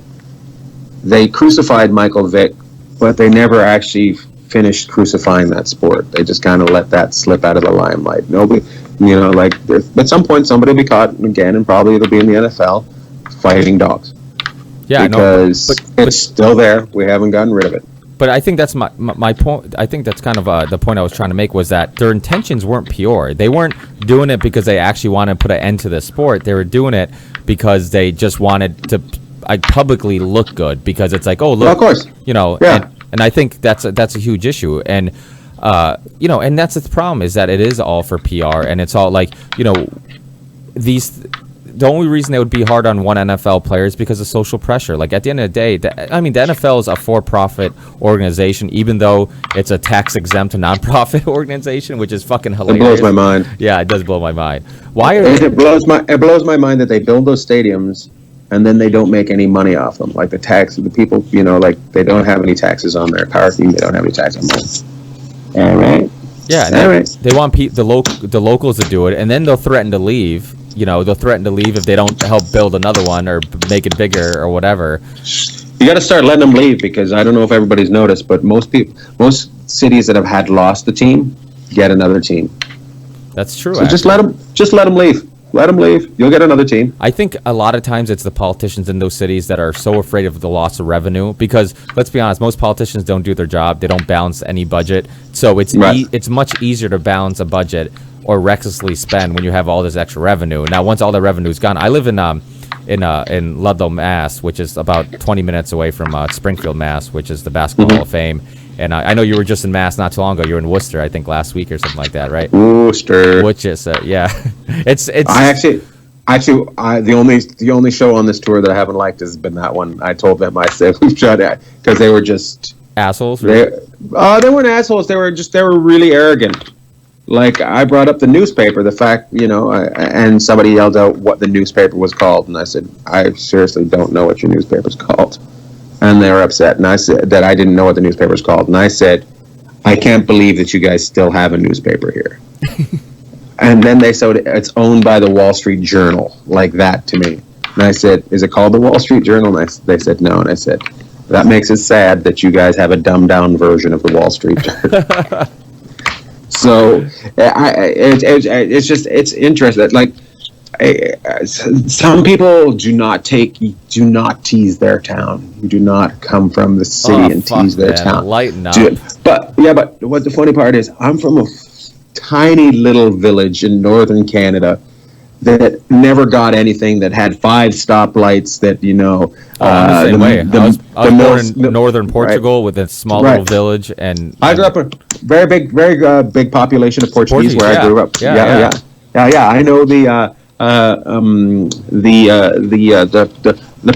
They crucified Michael Vick, but they never actually finished crucifying that sport. They just kind of let that slip out of the limelight. Nobody, at some point somebody will be caught again, and probably it'll be in the NFL fighting dogs. Yeah, because it's still there. We haven't gotten rid of it. But I think that's my point. I think that's kind of the point I was trying to make, was that their intentions weren't pure. They weren't doing it because they actually wanted to put an end to the sport. They were doing it because they just wanted to publicly look good, because it's like, oh, look, of course, yeah. And I think that's a huge issue. And and that's the problem, is that it is all for PR, and it's all like, the only reason they would be hard on one NFL player is because of social pressure. Like, at the end of the day, the NFL is a for-profit organization, even though it's a tax-exempt non-profit organization, which is fucking hilarious. It blows my mind. Yeah, it does blow my mind. It blows my mind that they build those stadiums and then they don't make any money off them. Like, the people, like, they don't have any taxes on their parking. They don't have any tax on them. All right. Yeah, and they want the locals to do it, and then they'll threaten to leave. They'll threaten to leave if they don't help build another one or make it bigger or whatever. You got to start letting them leave, because I don't know if everybody's noticed, but most cities that have lost a team get another team. That's true. So just let them leave. Let them leave. You'll get another team. I think a lot of times it's the politicians in those cities that are so afraid of the loss of revenue, because let's be honest, most politicians don't do their job. They don't balance any budget. So it's much easier to balance a budget or recklessly spend when you have all this extra revenue. Now, once all the revenue is gone, I live in Ludlow, Mass, which is about 20 minutes away from Springfield, Mass, which is the Basketball Hall of Fame. And I know you were just in Mass not too long ago. You were in Worcester, I think, last week or something like that, right? Worcester. Which is, yeah. it's. The only show on this tour that I haven't liked has been that one. I told them, I said, we've tried it, because they were just assholes. They weren't assholes. They were really arrogant. Like, I brought up the newspaper, the fact, and somebody yelled out what the newspaper was called, and I said, I seriously don't know what your newspaper's called. And they were upset, and I said that I didn't know what the newspaper was called, and I said, I can't believe that you guys still have a newspaper here. And then they said, it's owned by the Wall Street Journal, like that to me. And I said, is it called the Wall Street Journal? And they said no, and I said, That makes it sad that you guys have a dumbed down version of the Wall Street Journal. So it's interesting. Like some people do not tease their town. You do not come from the city and tease their town. Lighten up. But what the funny part is, I'm from a tiny little village in northern Canada that never got anything, that had 5 stoplights, that, you know... I'm the same way. I was born in northern Portugal, right, with a small little village, and... I grew up a very big population of Portuguese where I grew up. Yeah. I know the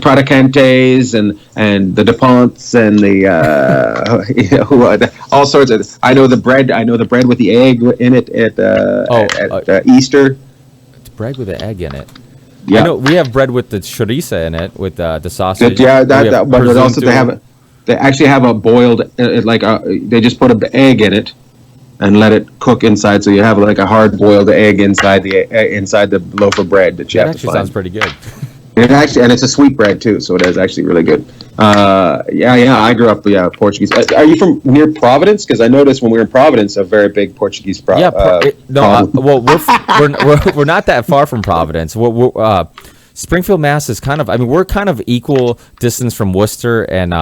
Praticantes and the DuPonts and the all sorts of... I know the bread with the egg in it at Easter. Bread with an egg in it. Yeah, I know we have bread with the chorizo in it, with the sausage. But also they actually have a boiled they just put an egg in it and let it cook inside, so you have like a hard boiled egg inside the loaf of bread that you have to find. Sounds pretty good. And it's a sweet bread too, so it is actually really good. I grew up Portuguese. Are you from near Providence? Because I noticed when we were in Providence, a very big Portuguese problem. We're not that far from Providence. Springfield, Mass is kind of. I mean, we're kind of equal distance from Worcester and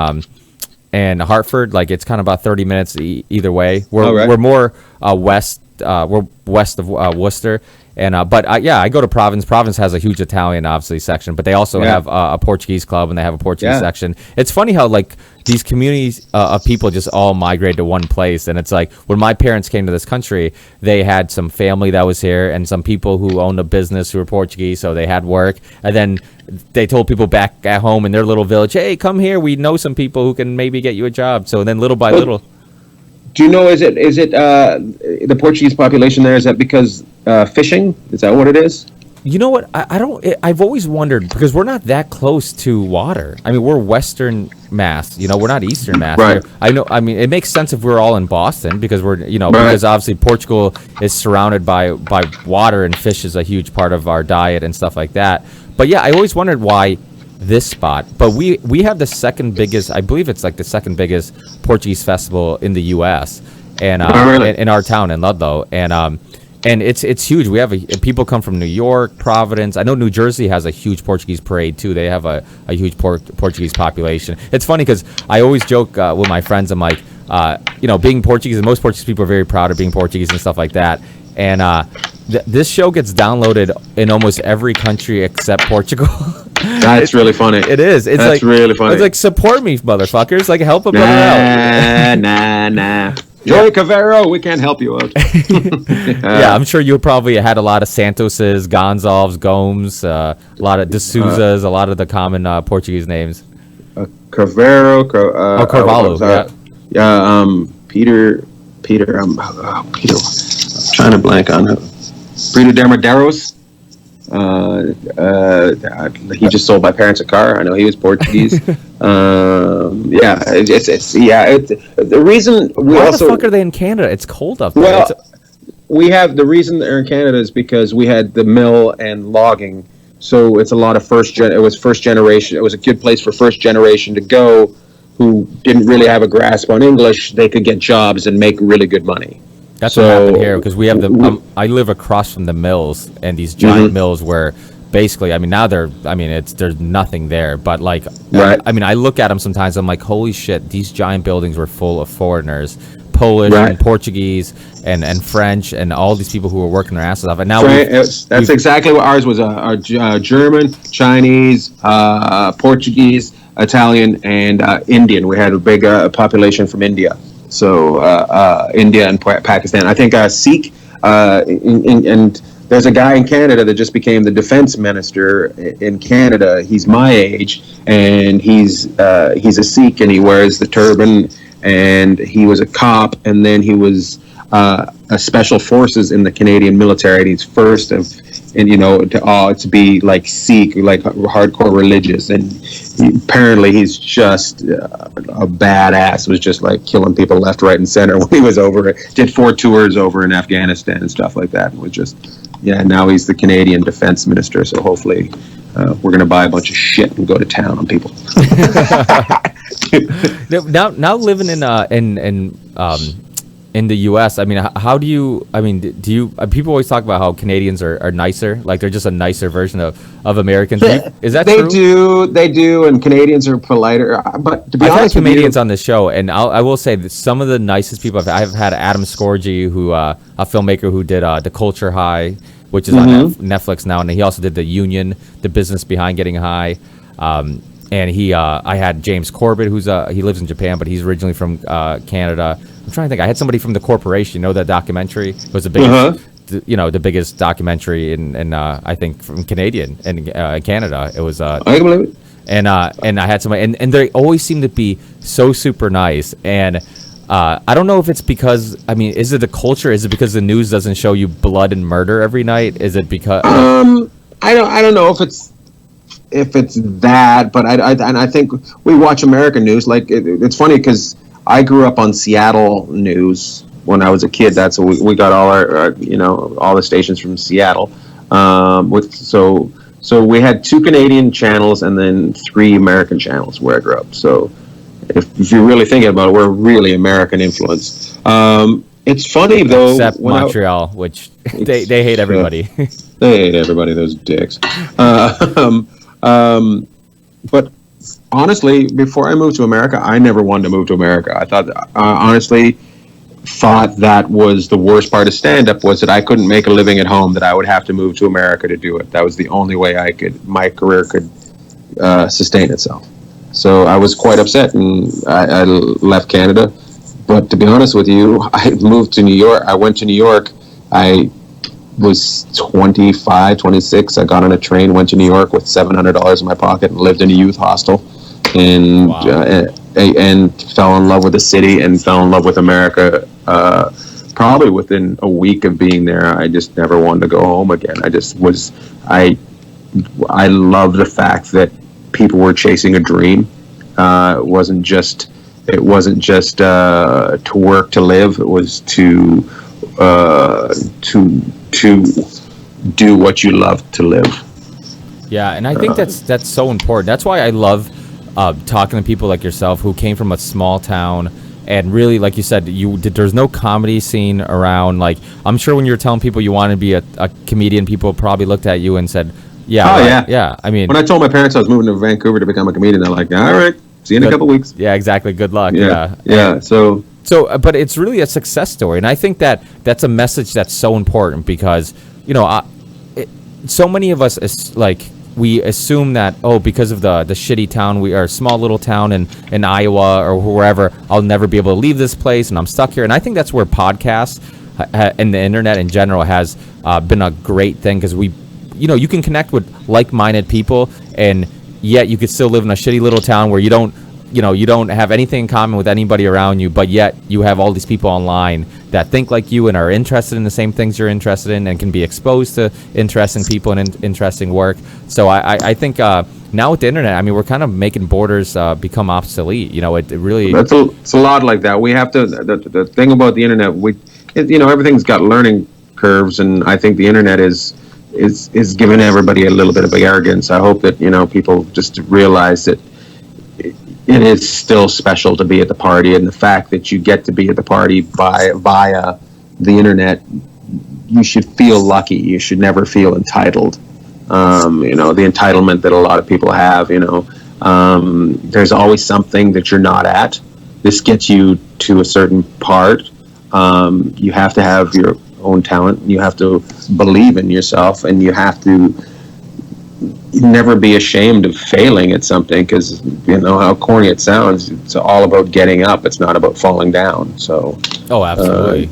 Hartford. Like, it's kind of about 30 minutes either way. We're more west. We're west of Worcester. And I go to Providence. Providence has a huge Italian, obviously, section, but they also have a Portuguese club, and they have a Portuguese section. It's funny how like these communities of people just all migrate to one place, and it's like when my parents came to this country, they had some family that was here and some people who owned a business who were Portuguese, so they had work, and then they told people back at home in their little village, "Hey, come here. We know some people who can maybe get you a job." So then little by little. Do you know, is it the Portuguese population there, is that because fishing? Is that what it is? You know what? I've always wondered, because we're not that close to water. I mean, we're Western Mass. You know, we're not Eastern Mass. Right. I mean, it makes sense if we're all in Boston, because because obviously Portugal is surrounded by water, and fish is a huge part of our diet and stuff like that. But yeah, I always wondered why this spot. But we have the second biggest, I believe it's like the second biggest Portuguese festival in the U.S. and in our town in Ludlow, and it's huge. We have people come from New York, Providence. I know New Jersey has a huge Portuguese parade too. They have a huge Portuguese population. It's funny because I always joke with my friends. I'm like, being Portuguese, and most Portuguese people are very proud of being Portuguese and stuff like that. And this show gets downloaded in almost every country except Portugal. That's really funny. It is. That's really funny. It's like, support me, motherfuckers. Like, help a brother out. Nah. Joey Cavero, we can't help you out. Yeah, I'm sure you probably had a lot of Santoses, Gonçalves, Gomes, a lot of De Souzas, a lot of the common Portuguese names. Cavero, Carvalho. Peter. I'm trying to blank on him. Brito Dermaderos. He just sold my parents a car. I know he was Portuguese. The reason we Why also... the fuck are they in Canada? It's cold up there. Well, we have the reason they're in Canada is because we had the mill and logging, so it's a lot of it was first generation. It was a good place for first generation to go, who didn't really have a grasp on English. They could get jobs and make really good money. That's what happened here, because we have I live across from the mills, and these giant mills where basically, I mean, now there's nothing there, but like, I mean, I look at them sometimes, I'm like, holy shit, these giant buildings were full of foreigners, Polish and Portuguese and French, and all these people who were working their asses off. And now that's exactly what ours was. Our German, Chinese, Portuguese, Italian, and Indian. We had a big population from India. So India and Pakistan. I think Sikh, and there's a guy in Canada that just became the defense minister in Canada. He's my age, and he's a Sikh, and he wears the turban, and he was a cop, and then he was a special forces in the Canadian military. And he's first to be like Sikh, like hardcore religious, and apparently he's just a badass. Was just like killing people left, right, and center when he was over. Did 4 tours over in Afghanistan and stuff like that. And was just now he's the Canadian defense minister. So hopefully we're gonna buy a bunch of shit and go to town on people. Now living in the U.S., I mean, how do you? I mean, do you? People always talk about how Canadians are nicer, like they're just a nicer version of Americans. Is that true? They do, and Canadians are politer. But to be I've honest had with you, comedians on the show, and I will say that some of the nicest people I've had Adam Scorgi, who a filmmaker who did The Culture High, which is on Netflix now, and he also did The Union, the business behind getting high. And I had James Corbett, who's he lives in Japan, but he's originally from Canada. I'm trying to think. I had somebody from The Corporation. You know that documentary? It was the biggest, the biggest documentary in I think from Canadian in Canada. It was. I can believe it. And I had somebody, and they always seem to be so super nice. And I don't know if it's because, I mean, is it the culture? Is it because the news doesn't show you blood and murder every night? Is it because? I don't know if it's that, but I think we watch American news. Like it's funny because I grew up on Seattle news when I was a kid. That's what we got all our all the stations from Seattle. So we had 2 Canadian channels and then 3 American channels where I grew up. So if you're really thinking about it, we're really American influenced. It's funny though, except Montreal, which they hate everybody. They hate everybody, those dicks. But honestly, before I moved to America, I never wanted to move to America. I honestly thought that was the worst part of stand-up, was that I couldn't make a living at home, that I would have to move to America to do it. That was the only way my career could sustain itself. So I was quite upset, and I left Canada. But to be honest with you, I moved to New York. I went to New York. I was 25, 26. I got on a train, went to New York with $700 in my pocket, and lived in a youth hostel, and and fell in love with the city and fell in love with America. Probably within a week of being there, I just never wanted to go home again. I love the fact that people were chasing a dream. It wasn't just to work to live. It was to do what you love to live. Yeah, and I think that's so important. That's why I love talking to people like yourself who came from a small town, and really, like you said, there's no comedy scene around. Like, I'm sure when you were telling people you wanted to be a comedian, people probably looked at you and said, yeah. I mean, when I told my parents I was moving to Vancouver to become a comedian, they're like, all right, see you in a couple weeks. Yeah, exactly. Good luck. Yeah. So, but it's really a success story, and I think that's a message that's so important because so many of us we assume that because of the shitty town, we are a small little town in Iowa or wherever, I'll never be able to leave this place and I'm stuck here. And I think that's where podcasts and the internet in general has been a great thing, because you can connect with like-minded people, and yet you could still live in a shitty little town where you don't have anything in common with anybody around you, but yet you have all these people online that think like you and are interested in the same things you're interested in and can be exposed to interesting people and interesting work. So I think now with the internet, I mean, we're kind of making borders become obsolete. It really... It's a lot like that. We have to... The thing about the internet, everything's got learning curves, and I think the internet is giving everybody a little bit of arrogance. I hope that, people just realize that it is still special to be at the party, and the fact that you get to be at the party via the internet, you should feel lucky. You should never feel entitled. The entitlement that a lot of people have, there's always something that you're not at. This gets you to a certain part. You have to have your own talent. You have to believe in yourself, and you have to never be ashamed of failing at something, because how corny it sounds, it's all about getting up, it's not about falling down. So absolutely.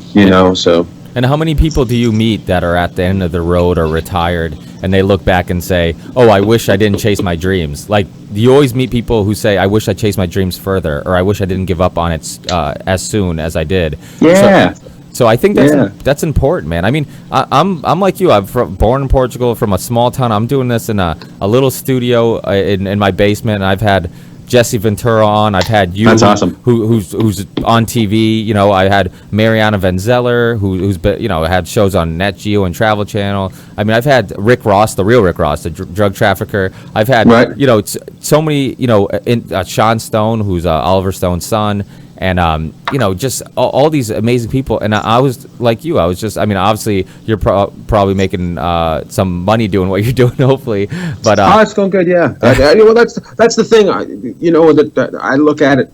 So, and how many people do you meet that are at the end of the road or retired, and they look back and say, I wish I didn't chase my dreams? Like, you always meet people who say, I wish I chased my dreams further, or I wish I didn't give up on it as soon as I did. So I think that's important, man. I mean, I'm like you. I'm born in Portugal, from a small town. I'm doing this in a little studio in my basement, and I've had Jesse Ventura on. I've had you. That's awesome. Who's on TV. You know, I had Mariana Van Zeller, who's been, you know, had shows on Nat Geo and Travel Channel. I mean, I've had Rick Ross, the real Rick Ross, the drug trafficker. I've had, you know, so many, you know, Sean Stone, who's Oliver Stone's son. And, you know, just all these amazing people. And I was like you. I was just, I mean, obviously, you're probably making some money doing what you're doing, hopefully. But it's going good, yeah. Well, that's the thing. You know, that I look at it.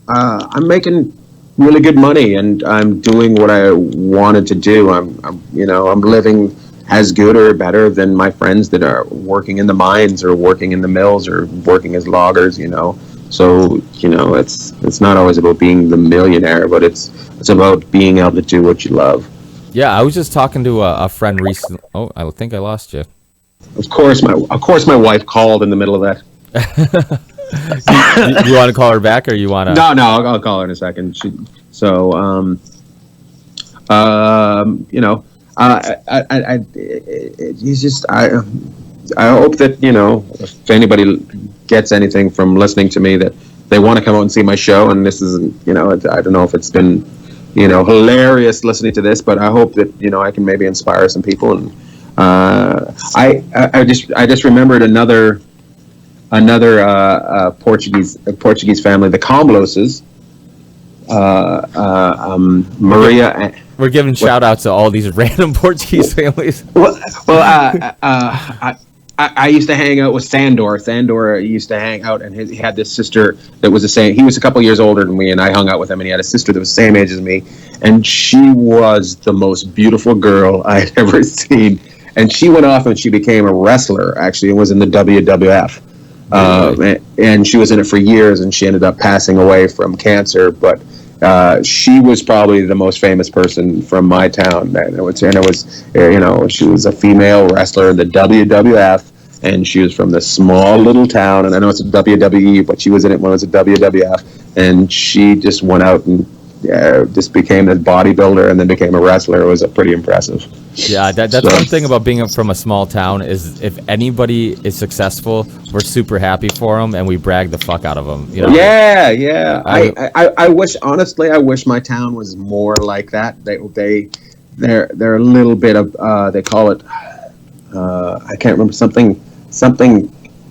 I'm making really good money, and I'm doing what I wanted to do. I'm living as good or better than my friends that are working in the mines or working in the mills or working as loggers, you know. So, you know, it's not always about being the millionaire, but it's about being able to do what you love. Yeah, I was just talking to a friend recently. Oh, I think I lost you. Of course, my wife called in the middle of that. you want to call her back, or you want to? No, I'll call her in a second. You know, I hope that, you know, if anybody gets anything from listening to me, that they want to come out and see my show. And this isn't, you know, I don't know if it's been, you know, hilarious listening to this, but I hope that, you know, I can maybe inspire some people. And I just remembered another Portuguese family, the Combloses. Maria. We're giving shout outs to all these random Portuguese families. I used to hang out with Sandor. Sandor used to hang out, and he had this sister that was the same. He was a couple years older than me, and I hung out with him. And he had a sister that was the same age as me, and she was the most beautiful girl I had ever seen. And she went off and she became a wrestler, actually, and was in the WWF. And she was in it for years, and she ended up passing away from cancer. But she was probably the most famous person from my town. And it was, you know, she was a female wrestler in the WWF, and she was from this small little town. And I know it's a WWE, but she was in it when it was a WWF. And she just went out and just became a bodybuilder and then became a wrestler. It was pretty impressive. Yeah, that's one thing about being from a small town is if anybody is successful, we're super happy for them and we brag the fuck out of them. You know? Yeah. I wish, honestly, my town was more like that. They're a little bit of they call it I can't remember something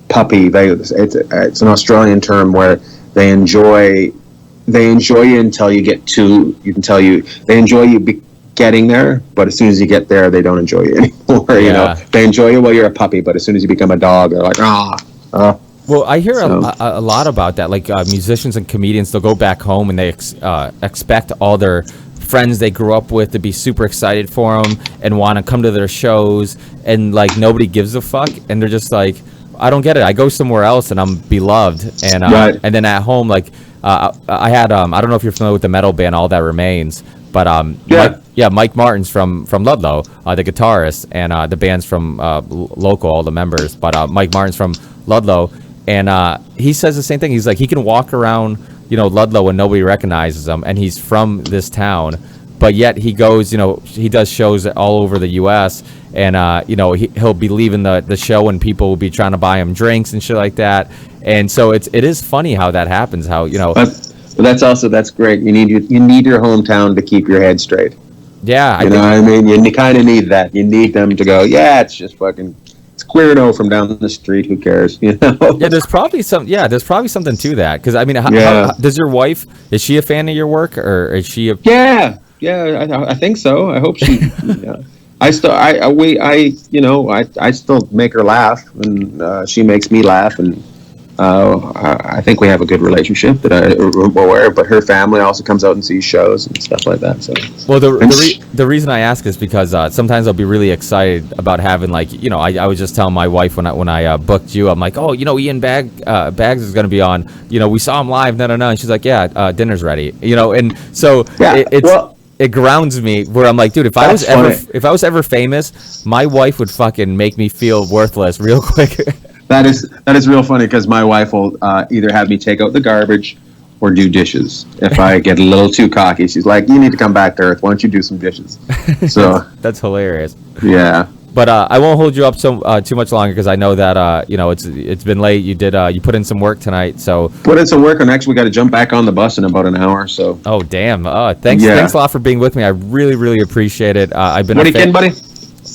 puppy. It's an Australian term where they enjoy you until you get they enjoy you getting there, but as soon as you get there, they don't enjoy you anymore. You know, they enjoy you while you're a puppy, but as soon as you become a dog, they're like, Well, I hear a lot about that. Like musicians and comedians, they'll go back home and they expect all their friends they grew up with to be super excited for them and want to come to their shows, and like nobody gives a fuck, and they're just like, I don't get it. I go somewhere else and I'm beloved, and and then at home, like I had I don't know if you're familiar with the metal band All That Remains, but Mike Martin's from Ludlow, the guitarist, and the band's from local, all the members, but Mike Martin's from Ludlow, and he says the same thing. He's like, he can walk around, you know, Ludlow and nobody recognizes him, and he's from this town, but yet he goes, you know, he does shows all over the U.S., and you know, he'll be leaving the show and people will be trying to buy him drinks and shit like that, and so it is funny how that happens, how, you know. That's great. You need your hometown to keep your head straight. Yeah, you know what I mean? You kind of need that. You need them to go, yeah, it's just fucking, it's Queerno from down the street. Who cares? You know? Yeah, there's probably something to that. Because I mean, how does your wife? Is she a fan of your work, or is she a? Yeah, I think so. I hope she. Yeah. I still make her laugh, and she makes me laugh, and I think we have a good relationship that I'm aware of, but her family also comes out and sees shows and stuff like that. So, well, the reason I ask is because sometimes I'll be really excited about having, like, you know, I was just telling my wife when I booked you, I'm like, oh, you know, Ian Baggs is going to be on, you know, we saw him live, no, and she's like, yeah, dinner's ready, you know, and so it grounds me where I'm like, dude, if I was ever famous, my wife would fucking make me feel worthless real quick. That is real funny, because my wife will either have me take out the garbage or do dishes. If I get a little too cocky, she's like, you need to come back to earth. Why don't you do some dishes? So that's hilarious. Yeah. But I won't hold you up too much longer because I know that it's been late. You put in some work tonight, so put in some work, and next we got to jump back on the bus in about an hour. So oh damn! Thanks a lot for being with me. I really appreciate it. I've been. What are you kidding, buddy?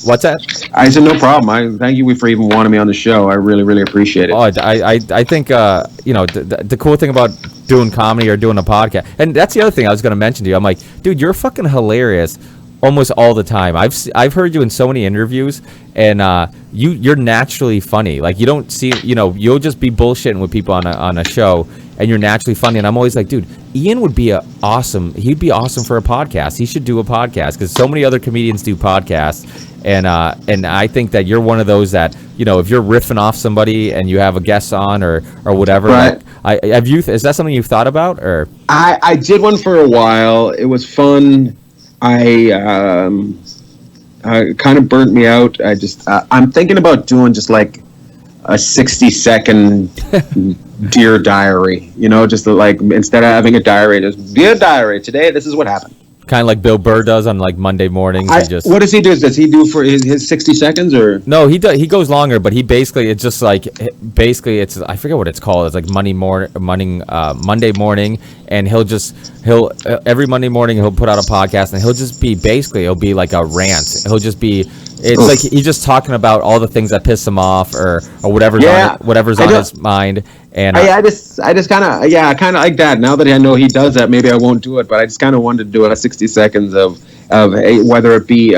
What's that? I said no problem. I thank you for even wanting me on the show. I really appreciate it. Oh, I think the cool thing about doing comedy or doing a podcast, and that's the other thing I was going to mention to you. I'm like, dude, you're fucking hilarious almost all the time. I've heard you in so many interviews, and you're naturally funny. Like you don't see, you'll just be bullshitting with people on a show, and you're naturally funny. And I'm always like, dude, Ian would be he'd be awesome for a podcast. He should do a podcast because so many other comedians do podcasts. And I think that you're one of those that, if you're riffing off somebody and you have a guest on or whatever, right. Is that something you've thought about? Or I did one for a while. It was fun. I kind of burnt me out. I'm thinking about doing just like a 60-second Dear Diary, just instead of having a diary, just Dear Diary, today this is what happened. Kind of like Bill Burr does on like Monday mornings. What does he do? Does he do for his 60 seconds or? No, he goes longer, but he it's just like I forget what it's called. It's like Monday morning, and he'll every Monday morning he'll put out a podcast, and it'll be like a rant. Like he's just talking about all the things that piss him off or whatever's on his mind. And I just kind of like that. Now that I know he does that, maybe I won't do it. But I just kind of wanted to do it 60 seconds of whether it be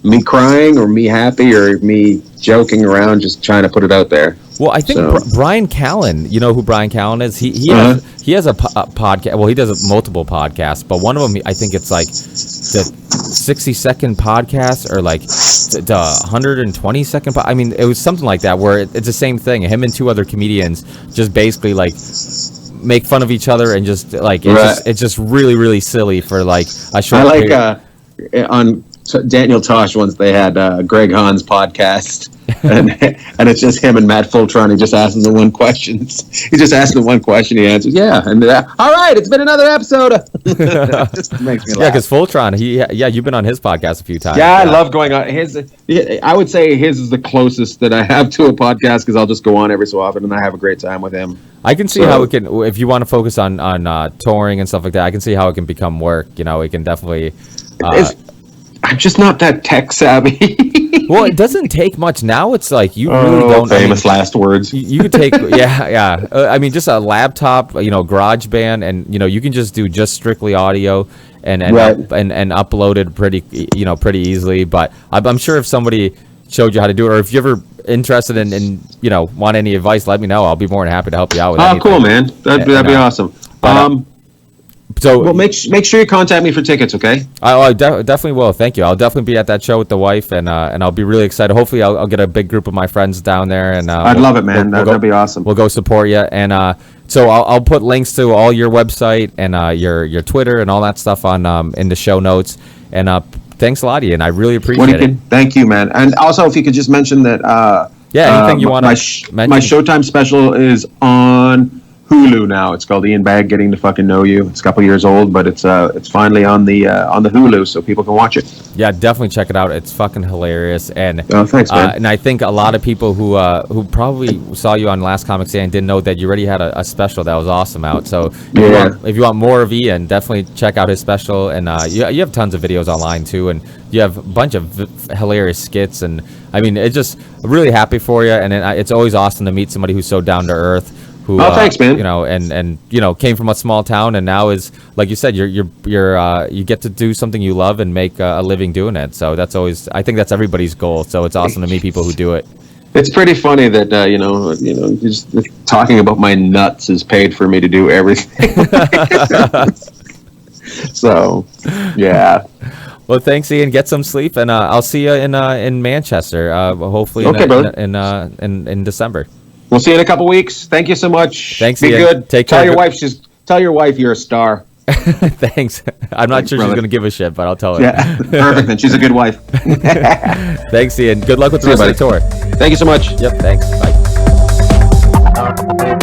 me crying or me happy or me joking around, just trying to put it out there. Well, I think Brian Callen, you know who Brian Callen is? He has a podcast. Well, he does multiple podcasts, but one of them, I think it's like the 60-second podcast or like the 120-second. I mean, it was something like that where it's the same thing. Him and two other comedians just basically like make fun of each other and just like it's just really silly for like a short. I like on Daniel Tosh once they had Greg Hahn's podcast. and it's just him and Matt Fultron. He just asks the one question. He just asks the one question. He answers, yeah. And all right, it's been another episode. Just makes me laugh. Yeah, because Fultron, you've been on his podcast a few times. Yeah, I love going on his. I would say his is the closest that I have to a podcast because I'll just go on every so often and I have a great time with him. I can see how it can, if you want to focus on touring and stuff like that. I can see how it can become work. It can definitely. I'm just not that tech savvy. Well, it doesn't take much now. It's like you really don't. Famous last words. You could take, yeah. I mean, just a laptop, GarageBand, and you can just do strictly audio and upload it pretty easily. But I'm sure if somebody showed you how to do it, or if you're ever interested in want any advice, let me know. I'll be more than happy to help you out with anything. Cool, man. That'd be awesome. Make sure you contact me for tickets, okay? I definitely will. Thank you. I'll definitely be at that show with the wife, and I'll be really excited. Hopefully, I'll get a big group of my friends down there, and I'd love it, man. That'd be awesome. We'll go support you, and so I'll put links to all your website and your Twitter and all that stuff on in the show notes. And thanks a lot, Ian. I really appreciate it. Thank you, man. And also, if you could just mention that. Anything you want to mention? My Showtime special is on Hulu now. It's called Ian Bagg Getting to Fucking Know You. It's a couple years old, but it's finally on the Hulu, so people can watch it. Yeah, definitely check it out. It's fucking hilarious, and thanks, man. And I think a lot of people who probably saw you on Last Comic Standing didn't know that you already had a special that was awesome out. So if you want more of Ian, definitely check out his special, and you have tons of videos online too, and you have a bunch of hilarious skits, and I mean, it's just really happy for you, and it's always awesome to meet somebody who's so down to earth. Who, thanks, man. And came from a small town and now is, like you said, you get to do something you love and make a living doing it. So I think that's everybody's goal. So it's awesome to meet people who do it. It's pretty funny that just talking about my nuts is paid for me to do everything. So, yeah. Well, thanks, Ian. Get some sleep, and I'll see you in Manchester. Hopefully, in December. We'll see you in a couple weeks. Thank you so much. Thanks, Be Ian. good. Take care. Tell your wife you're a star. Thanks. I'm not sure brother. She's going to give a shit, but I'll tell her. Yeah, perfect. Then she's a good wife. Thanks, Ian. Good luck with the rest of the tour. Thank you so much. Yep, thanks. Bye.